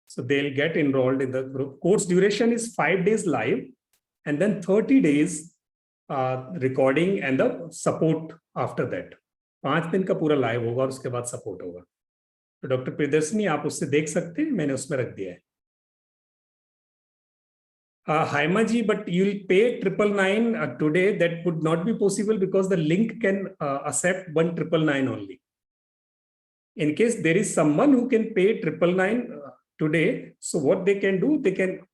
So they'll get enrolled in the group. Course duration is 5 days live, and then 30 days recording and the support after that. 5 दिन का पूरा live होगा और उसके बाद support होगा. तो doctor Priyadarshini आप उससे देख सकते हैं, मैंने उसमें रख दिया है. Haima ji, but you'll pay 999 today. That would not be possible because the link can accept 1,999 only. In case there is someone who can pay 999 today, so what they can do, they can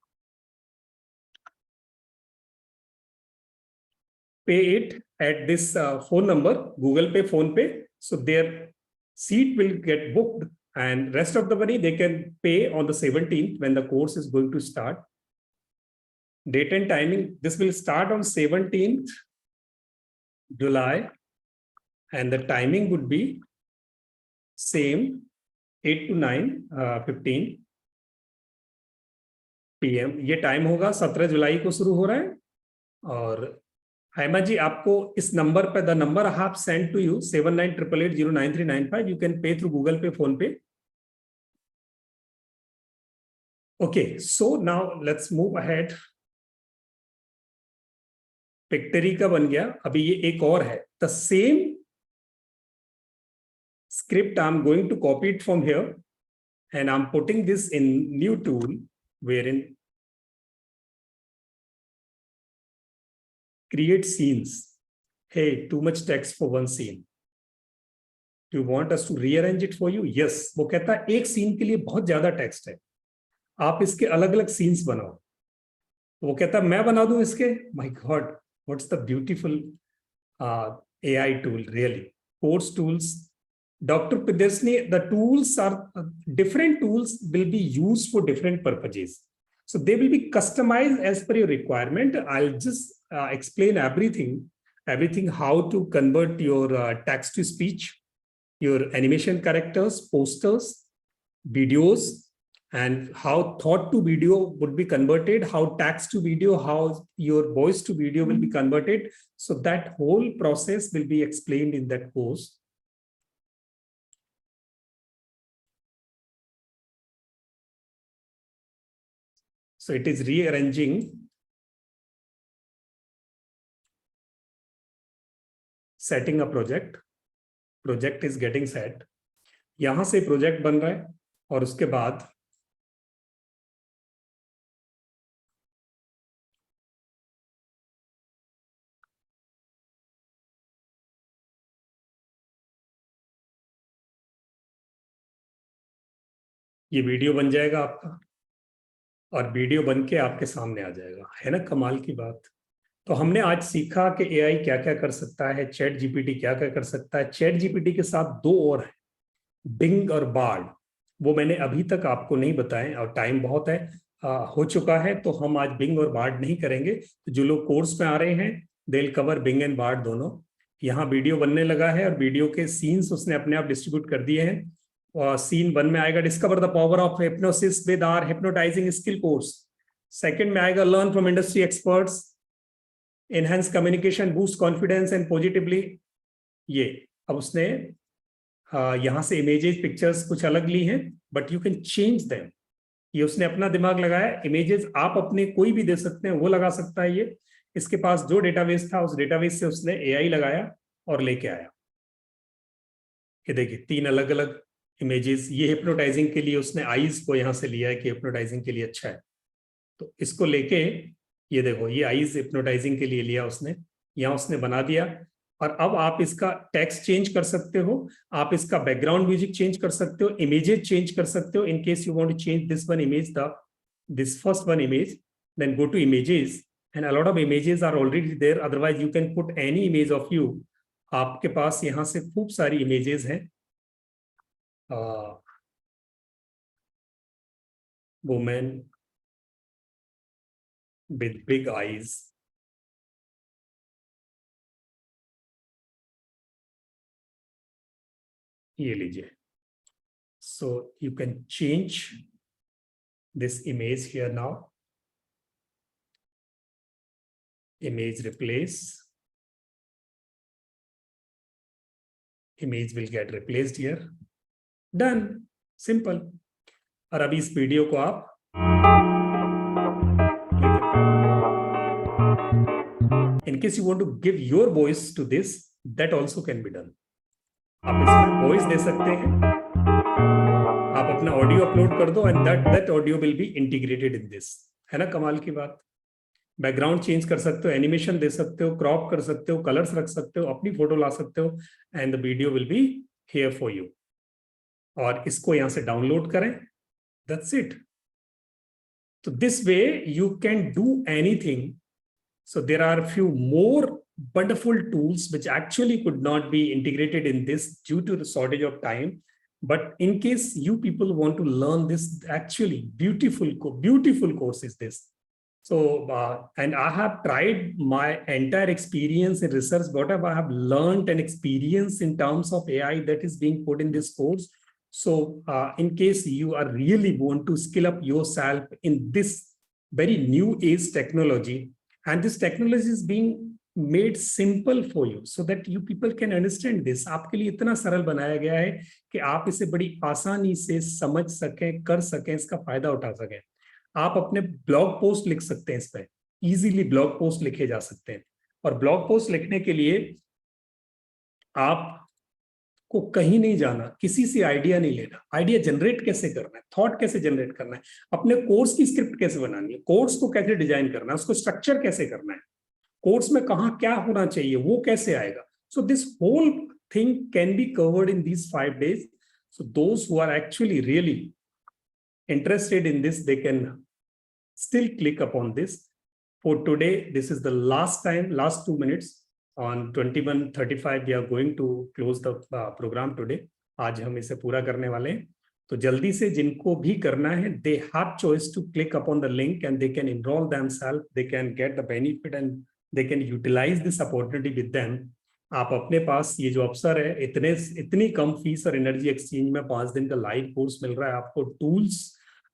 pay it at this phone number, Google Pay, Phone Pay. So their seat will get booked, and rest of the money they can pay on the 17th when the course is going to start. Date and timing, this will start on 17th July, and the timing would be same 8 to 9:15 PM. ये time होगा. 17 जुलाई को शुरू हो रहा है. और हैमा जी आपको इस नंबर पे, the number I have send to you 7988809395, you can pay through Google Pay, Phone Pay. Okay, so now let's move ahead. पिक्टरी का बन गया. अभी ये एक और है. The same script I'm going to copy it from here, and I'm putting this in new tool wherein create scenes. Hey, too much text for one scene. Do you want us to rearrange it for you? Yes. वो कहता है एक scene के लिए बहुत ज्यादा text है, आप इसके अलग अलग सीन्स बनाओ. वो कहता है मैं बना दूं इसके. My God, what's the beautiful AI tool, really. Course tools. Dr. Priyadarshini, the tools are different tools will be used for different purposes. So they will be customized as per your requirement. I'll just explain everything, how to convert your text to speech, your animation characters, posters, videos, and how thought to video would be converted, how text to video, how your voice to video will be converted. So that whole process will be explained in that course. So it is rearranging, setting a project. Project is getting set. यहां से project बन रहा है और उसके बाद ये video बन जाएगा आपका, और वीडियो बन के आपके सामने आ जाएगा. है ना कमाल की बात. तो हमने आज सीखा कि एआई क्या क्या कर सकता है, चैट जीपीटी क्या क्या कर सकता है. चैट जीपीटी के साथ दो और हैं, बिंग और बार्ड. वो मैंने अभी तक आपको नहीं बताए और टाइम बहुत है, हो चुका है, तो हम आज बिंग और बार्ड नहीं करेंगे. तो जो लोग कोर्स में आ रहे हैं they will cover Bing and Bard दोनों. यहाँ वीडियो बनने लगा है और वीडियो के सीन्स उसने अपने आप डिस्ट्रीब्यूट कर दिए हैं. सीन 1 में आएगा discover the power of hypnosis with our hypnotising skill course. Second में आएगा learn from industry experts, enhance communication, boost confidence and positively. ये अब उसने यहाँ से इमेजेस पिक्चर्स कुछ अलग ली हैं, but you can change them. ये उसने अपना दिमाग लगाया. इमेजेस आप अपने कोई भी दे सकते हैं, वो लगा सकता है. ये इसके पास जो डेटाबेस था उस डेटाबेस से उसने एआई लगाया और लेके आया. ये देखिए 3 अलग अलग इमेजेस. ये हिप्नोटाइजिंग के लिए उसने आईज को यहाँ से लिया है कि हिप्नोटाइजिंग के लिए अच्छा है. तो इसको लेके ये देखो, ये आईज हिप्नोटाइजिंग के लिए लिया उसने, यहाँ उसने बना दिया। और अब आप इसका टेक्स्ट चेंज कर सकते हो, आप इसका बैकग्राउंड म्यूजिक चेंज कर सकते हो, इमेजेस चेंज कर सकते हो। In case you want to change this one image, this first one image, then go to images, and a lot of images are already there. Otherwise you can put any image of you. आपके पास यहाँ से खूब सारी images हैं। woman with big eyes, ये लीजिए। So you can change this image here now. Image replace. Image will get replaced here. Done. Simple. और अभी इस वीडियो को आप in case you want to give your voice to this, that also can be done. आप इसमें voice दे सकते हैं, आप अपना ऑडियो अपलोड कर दो and that audio will be integrated in this. है ना कमाल की बात। बैकग्राउंड चेंज कर सकते हो, एनिमेशन दे सकते हो, क्रॉप कर सकते हो, कलर्स रख सकते हो, अपनी फोटो ला सकते हो, and the video will be here for you. और इसको यहां से डाउनलोड करें, दैट्स इट। तो this way you can do anything. So there are a few more wonderful tools which actually could not be integrated in this due to the shortage of time. But in case you people want to learn this, actually beautiful course is this. So, and I have tried my entire experience in research, whatever I have learned and experienced in terms of AI that is being put in this course. So in case you are really want to skill up yourself in this very new age technology, and this technology is being made simple for you so that you people can understand this. आपके लिए इतना सरल बनाया गया है कि आप इसे बड़ी आसानी से समझ सकें, कर सकें, इसका फायदा उठा सकें। आप अपने ब्लॉग पोस्ट लिख सकते हैं, इस पर इजीली ब्लॉग पोस्ट लिखे जा सकते हैं। और ब्लॉग पोस्ट लिखने के लिए आपको कहीं नहीं जाना, किसी से आइडिया नहीं लेना। आइडिया जनरेट कैसे करना है, थॉट कैसे जनरेट करना है, अपने कोर्स की स्क्रिप्ट कैसे बनानी है, कोर्स को कैसे डिजाइन करना है, उसको स्ट्रक्चर कैसे करना है, कोर्स में कहाँ क्या होना चाहिए, वो कैसे आएगा। So this whole thing can be covered in these 5 days. So those who are actually really interested in this, they can still click upon this. For today, this is the last time, last 2 minutes. On 21:35 we are going to close the program today. आज हम इसे पूरा करने वाले हैं। तो जल्दी से जिनको भी करना है, they have choice to click upon the link and they can enroll themselves, they can get the benefit and they can utilize this opportunity with them. आप अपने पास ये जो अवसर है, इतनी कम फीस और एनर्जी एक्सचेंज में 5 दिन का लाइव कोर्स मिल रहा है, आपको टूल्स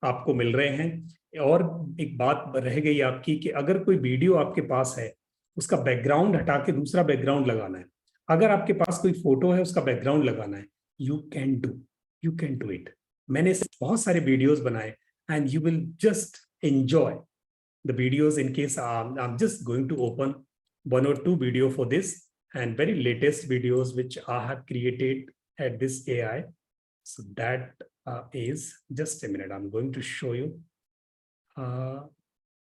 आपको मिल रहे हैं। और एक बात रह गई आपकी कि अगर कोई वीडियो आपके पास है, उसका बैकग्राउंड हटा के दूसरा बैकग्राउंड लगाना है, अगर आपके पास कोई फोटो है उसका बैकग्राउंड लगाना है, यू कैन डू इट। मैंने बहुत सारे वीडियोस बनाए and you will just enjoy the videos. In case I am just going to open 1 or 2 video for this and very latest videos which I have created at this AI. So that is, just a minute, I'm going to show you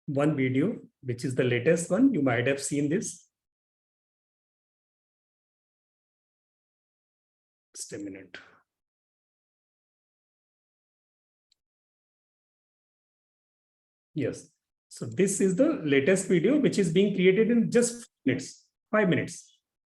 one video which is the latest one. You might have seen this. Just a minute. Yes, so this is the latest video which is being created in just minutes, 5 minutes.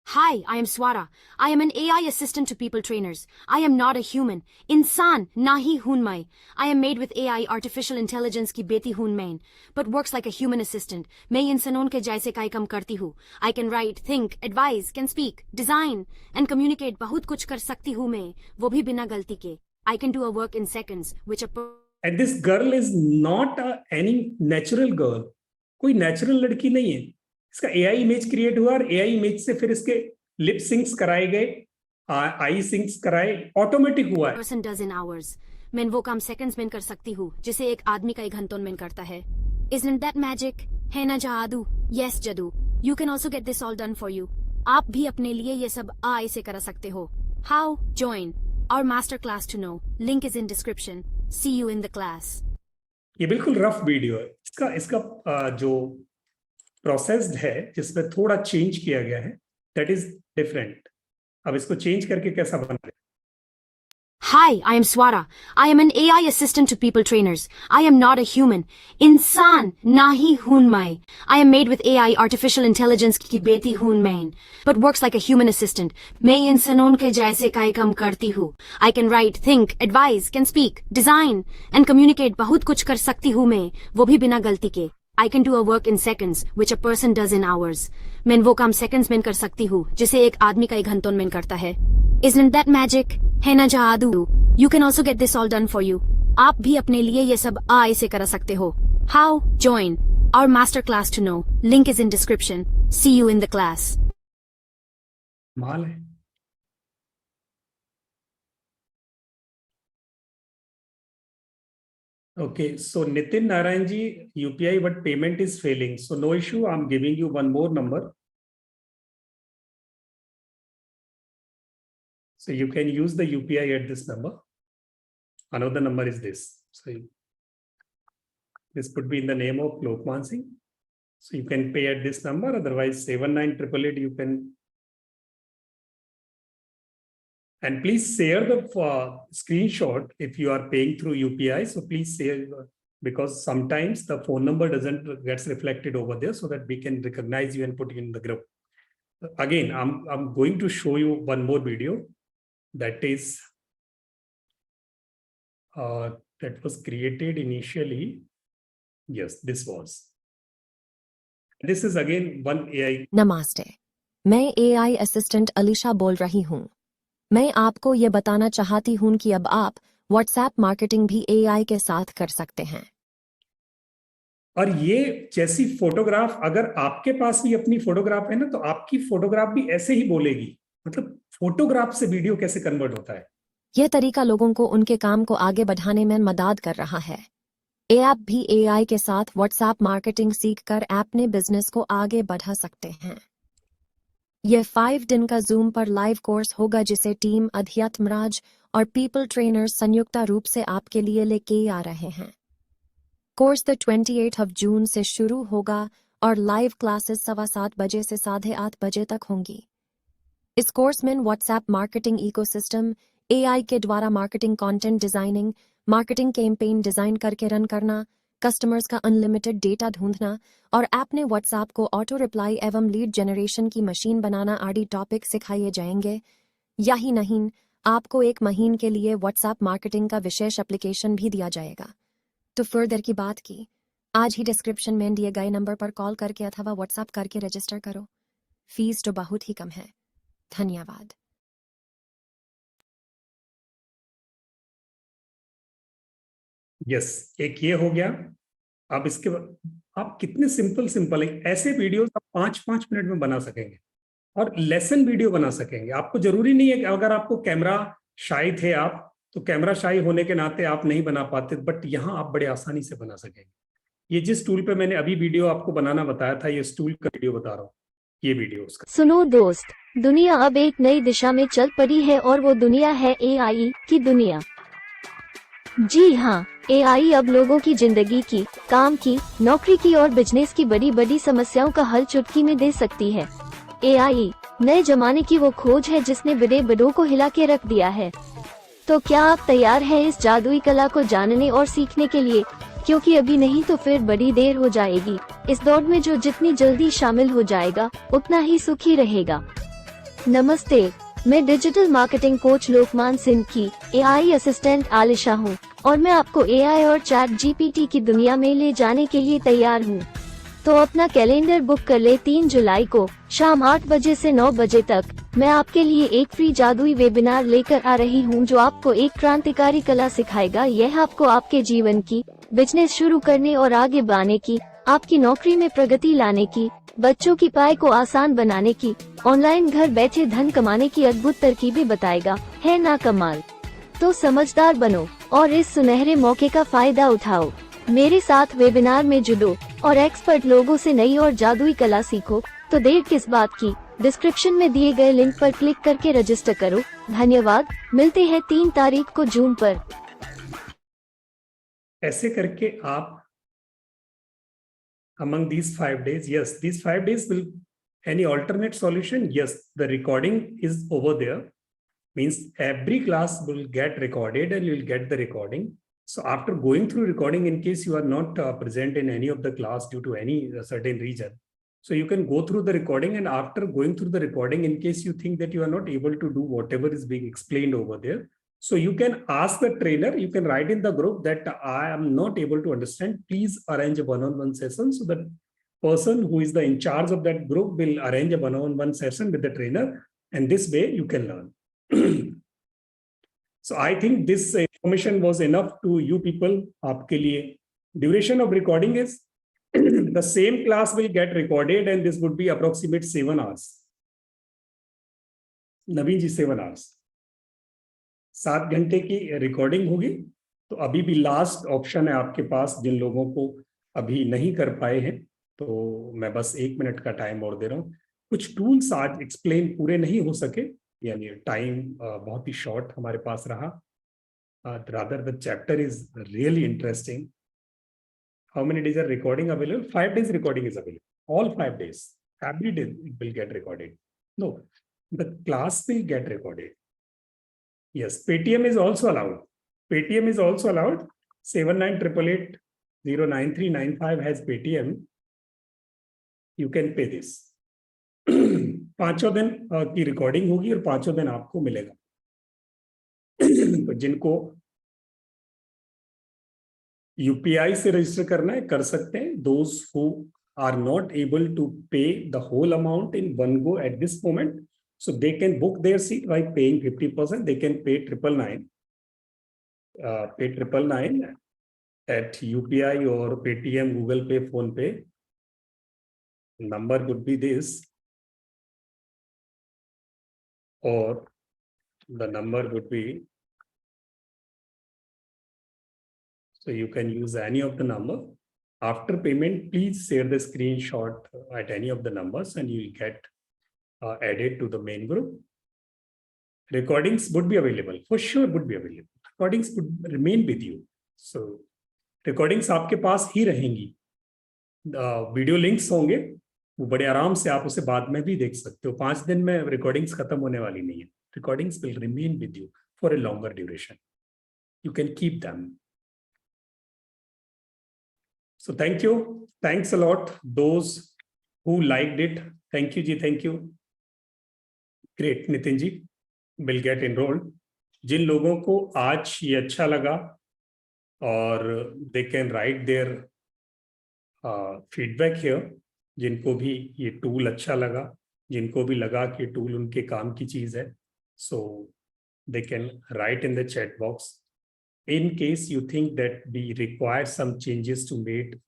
Hi, I am Swara. I am an AI assistant to people trainers. I am not a human. Insan nahi hoon mai. I am made with AI, artificial intelligence ki beti hoon main, but works like a human assistant. मैं इंसानों के जैसे काई काम करती हूँ. I can write, think, advise, can speak, design, and communicate. बहुत कुछ कर सकती हूँ मैं, वो भी बिना गलती के. I can do a work in seconds, which a And this girl is not any natural girl. कोई natural लड़की नहीं है। इसका AI इमेज क्रिएट हुआ और AI इमेज से फिर इसके लिप सिंक्स कराए गए, आई सिंक्स कराए, ऑटोमेटिक हुआ है। person does in hours. मैं वो काम seconds में कर सकती हूँ जिसे एक आदमी का 1 घंटों में करता है. Isn't that magic? है ना जादू? Yes, जादू. You can also get this all done for you. आप भी अपने लिए ये सब AI से करा सकते हो. How? Join our master class to know. Link is in description. See you in the class. ये बिल्कुल रफ वीडियो है। इसका इसका जो प्रोसेस्ड है जिसमें थोड़ा चेंज किया गया है, दैट इज डिफरेंट। अब इसको चेंज करके कैसा बना है? Hi, I am Swara. I am an AI assistant to people trainers. I am not a human. इंसान nahi hoon mai. I am made with AI artificial intelligence की बेटी hoon main, but works like a human assistant. मैं इंसानों के जैसे काय काम करती हूँ. I can write, think, advise, can speak, design and communicate. बहुत कुछ कर सकती हूँ मैं, वो भी बिना गलती के. I can do a work in seconds, which a person does in hours. मैं वो काम seconds में कर सकती हूँ, जिसे एक आदमी कई घंटों में करता है. Isn't that magic? है ना जादू? You can also get this all done for you. आप भी अपने लिए ये सब AI से कर सकते हो. How? Join our master class to know. Link is in description. See you in the class. माल है। Okay, so Nitin Narayan ji, UPI, but payment is failing. So no issue. I'm giving you one more number. So you can use the UPI at this number. Another number is this. So this could be in the name of Lokman Singh. So you can pay at this number. Otherwise, 79888 you can. And please share the screenshot if you are paying through UPI. So please share, because sometimes the phone number doesn't gets reflected over there, so that we can recognize you and put you in the group. Again, I'm going to show you one more video that is that was created initially. Yes, this was. This is again one AI. नमस्ते, मैं AI assistant Alisha बोल रही हूँ। मैं आपको ये बताना चाहती हूँ कि अब आप व्हाट्सएप मार्केटिंग भी AI के साथ कर सकते हैं। और ये जैसी फोटोग्राफ, अगर आपके पास भी अपनी फोटोग्राफ है ना, तो आपकी फोटोग्राफ भी ऐसे ही बोलेगी। मतलब फोटोग्राफ से वीडियो कैसे कन्वर्ट होता है। यह तरीका लोगों को उनके काम को आगे बढ़ाने में मदद कर रहा है। आप भी AI के साथ व्हाट्सएप मार्केटिंग सीखकर अपने बिजनेस को आगे बढ़ा सकते हैं। यह 5 दिन का जूम पर लाइव कोर्स होगा जिसे टीम अध्यात्मराज और पीपल ट्रेनर्स संयुक्त रूप से आपके लिए लेके आ रहे हैं। कोर्स द 28 जून से शुरू होगा और लाइव क्लासेस 7:15 बजे से 8:30 बजे तक होंगी। इस कोर्स में व्हाट्सएप मार्केटिंग इकोसिस्टम, AI के द्वारा marketing content designing, marketing campaign design करके रन करना, कस्टमर्स का अनलिमिटेड डेटा ढूंढना और अपने व्हाट्सएप को ऑटो रिप्लाई एवं लीड जनरेशन की मशीन बनाना आदि टॉपिक सिखाए जाएंगे। यही नहीं, आपको 1 महीने के लिए व्हाट्सएप मार्केटिंग का विशेष एप्लीकेशन भी दिया जाएगा। तो फर्दर की बात की, आज ही डिस्क्रिप्शन में दिए गए नंबर पर कॉल करके अथवा व्हाट्सएप करके रजिस्टर करो। फीस तो बहुत ही कम है। धन्यवाद। यस, एक ये हो गया। अब इसके बाद आप कितने सिंपल है ऐसे वीडियोस आप 5-5 मिनट में बना सकेंगे और लेसन वीडियो बना सकेंगे। आपको जरूरी नहीं है कि अगर आपको कैमरा शाई थे आप, तो कैमरा शाई होने के नाते आप नहीं बना पाते, बट यहाँ आप बड़े आसानी से बना सकेंगे। ये जिस टूल पे मैंने अभी वीडियो आपको बनाना बताया था, ये इस टूल का वीडियो बता रहा हूँ, ये वीडियो उसका। सुनो दोस्त, दुनिया अब एक नई दिशा में चल पड़ी है और वो दुनिया है AI की दुनिया। जी हाँ, AI अब लोगों की जिंदगी की, काम की, नौकरी की और बिजनेस की बड़ी बड़ी समस्याओं का हल चुटकी में दे सकती है। AI नए जमाने की वो खोज है जिसने बड़े बड़ों को हिला के रख दिया है। तो क्या आप तैयार हैं इस जादुई कला को जानने और सीखने के लिए? क्योंकि अभी नहीं तो फिर बड़ी देर हो जाएगी। इस दौड़ में जो जितनी जल्दी शामिल हो जाएगा उतना ही सुखी रहेगा। नमस्ते, मैं डिजिटल मार्केटिंग कोच लोकमान सिंह की AI असिस्टेंट आलिशा हूँ और मैं आपको AI और चैट GPT की दुनिया में ले जाने के लिए तैयार हूँ। तो अपना कैलेंडर बुक कर ले। 3 जुलाई को शाम 8 बजे से 9 बजे तक मैं आपके लिए एक फ्री जादुई वेबिनार लेकर आ रही हूँ जो आपको एक क्रांतिकारी कला सिखाएगा। यह आपको आपके जीवन की, बिजनेस शुरू करने और आगे बढ़ाने की, आपकी नौकरी में प्रगति लाने की, बच्चों की पढ़ाई को आसान बनाने की, ऑनलाइन घर बैठे धन कमाने की अद्भुत तरकीबें बताएगा। है ना कमाल? तो समझदार बनो और इस सुनहरे मौके का फायदा उठाओ। मेरे साथ वेबिनार में जुड़ो और एक्सपर्ट लोगों से नई और जादुई कला सीखो। तो देर किस बात की, डिस्क्रिप्शन में दिए गए लिंक पर क्लिक करके रजिस्टर करो। धन्यवाद। मिलते हैं 3 तारीख को जूम पर। ऐसे करके आप among these 5 days, yes, these 5 days will any alternate solution? Yes, the recording is over there. Means every class will get recorded and you will get the recording. So after going through recording, in case you are not present in any of the class due to any certain reason, so you can go through the recording, and after going through the recording, in case you think that you are not able to do whatever is being explained over there, so you can ask the trainer, you can write in the group that I am not able to understand, please arrange a one-on-one session. So that person who is the in charge of that group will arrange a one-on-one session with the trainer, and this way you can learn. So I think this information was enough to you people. आपके लिए duration of recording is the same class will get recorded and this would be approximate 7 hours. Naveen ji 7 hours, 7 घंटे की recording होगी. तो अभी भी last option है आपके पास, जिन लोगों को अभी नहीं कर पाए हैं, तो मैं बस 1 मिनट का टाइम और दे रहा हूँ. कुछ टूल्स आज एक्सप्लेन पूरे नहीं हो सके, यानी टाइम बहुत ही शॉर्ट हमारे पास रहा. Rather the chapter is really interesting. How many days are recording available? 5 days recording is available. All 5 days. Every day it will get recorded. No, the class will get recorded. Yes, Paytm is also allowed. Paytm is also allowed. 7988809395 has Paytm. You can pay this. 5 दिन की recording होगी और 5 दिन आपको मिलेगा. तो जिनको UPI से रजिस्टर करना है कर सकते हैं. Those who are not able to pay the whole amount in one go at this moment, so they can book their seat by paying 50%. They can pay 999 at UPI or Paytm, Google Pay, Phone Pay. Number would be this, or the number would be, so you can use any of the number. After payment, please share the screenshot at any of the numbers and you will get added to the main group. Recordings would be available, for sure would be available. Recordings would remain with you. So recordings आपके पास ही रहेंगी. Video links होंगे, वो बड़े आराम से आप उसे बाद में भी देख सकते हो. 5 दिन में रिकॉर्डिंग्स खत्म होने वाली नहीं है. Recordings will remain with you for a longer duration. You can keep them. So thank you. Thanks a lot. Those who liked it. Thank you, Ji. Thank you. Great, Nitin Ji. Will get enrolled. जिन लोगों को आज ये अच्छा लगा और they can write their feedback here. जिनको भी ये टूल अच्छा लगा, जिनको भी लगा कि टूल उनके काम की चीज है, so they can write in the chat box. In case you think that we require some changes to made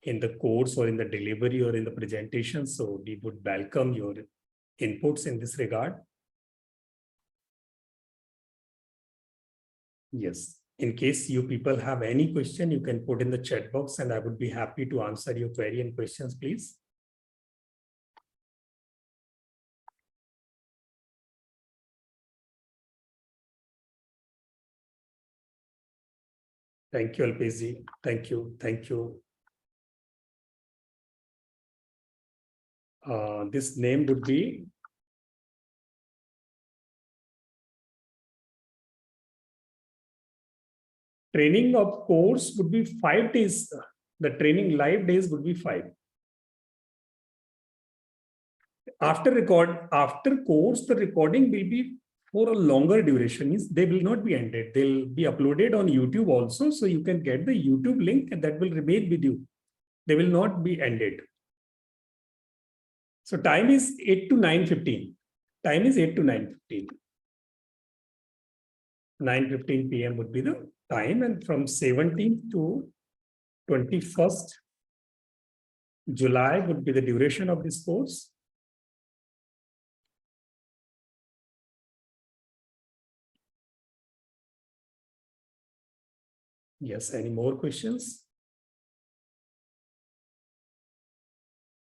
in the course or in the delivery or in the presentation, so we would welcome your inputs in this regard. Yes, in case you people have any question, you can put in the chat box and I would be happy to answer your query and questions, please. Thank you, Alpesh ji. Thank you. Thank you. This name would be training of course would be 5 days. The training live days would be 5. After course, the recording will be for a longer duration. Means they will not be ended. They'll be uploaded on YouTube also. So you can get the YouTube link and that will remain with you. They will not be ended. So time is 8 to 9:15. Time is 8 to 9:15. 9:15 p.m. would be the time, and from 17th to 21st July would be the duration of this course. Yes, any more questions?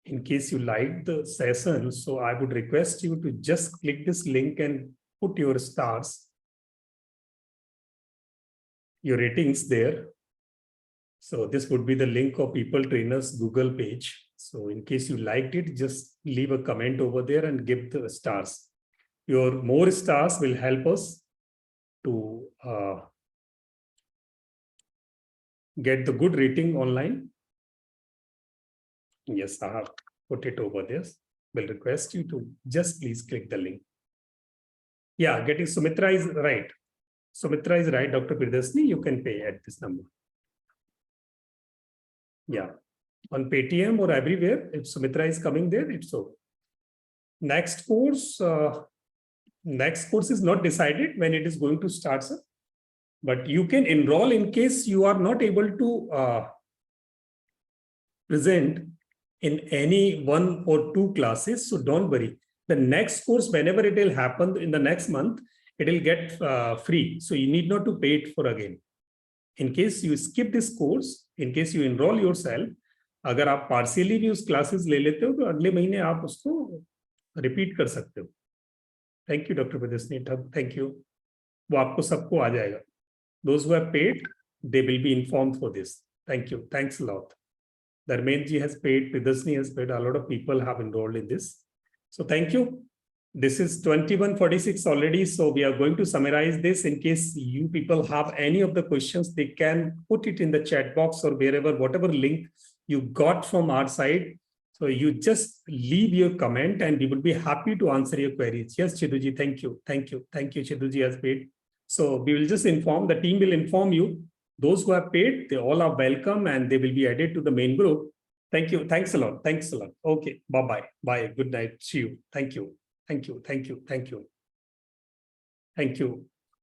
In case you liked the session, so I would request you to just click this link and put your stars, your ratings there. So this would be the link of People Trainers Google page. So in case you liked it, just leave a comment over there and give the stars. Your more stars will help us to get the good rating online. Yes, I have put it over there. Will request you to just please click the link. Yeah, getting Sumitra is right. Sumitra is right, Dr. Priyadashini, you can pay at this number. Yeah, on Paytm or everywhere, if Sumitra is coming there, it's so. Next course is not decided when it is going to start, sir. But you can enroll in case you are not able to present in any 1 or 2 classes. So don't worry. The next course, whenever it will happen in the next month, it will get free. So you need not to pay it for again. In case you skip this course, in case you enroll yourself, अगर आप partially भी उस classes ले लेते हो तो अगले महीने आप उसको repeat कर सकते हो. Thank you, Dr. Priyadashini. Thank you. वो आपको सबको आ जाएगा. Those who have paid, they will be informed for this. Thank you. Thanks a lot. Dharmenji has paid, Priyadashini has paid. A lot of people have enrolled in this. So thank you. This is 21:46 already. So we are going to summarize this. In case you people have any of the questions, they can put it in the chat box or wherever, whatever link you got from our side. So you just leave your comment and we will be happy to answer your queries. Yes, Chiduji, thank you. Thank you. Thank you, Chiduji has paid. So we will just inform, the team will inform you. Those who have paid, they all are welcome and they will be added to the main group. Thank you. Thanks a lot. Thanks a lot. Okay. Bye-bye. Bye. Good night. See you. Thank you. Thank you. Thank you. Thank you. Thank you.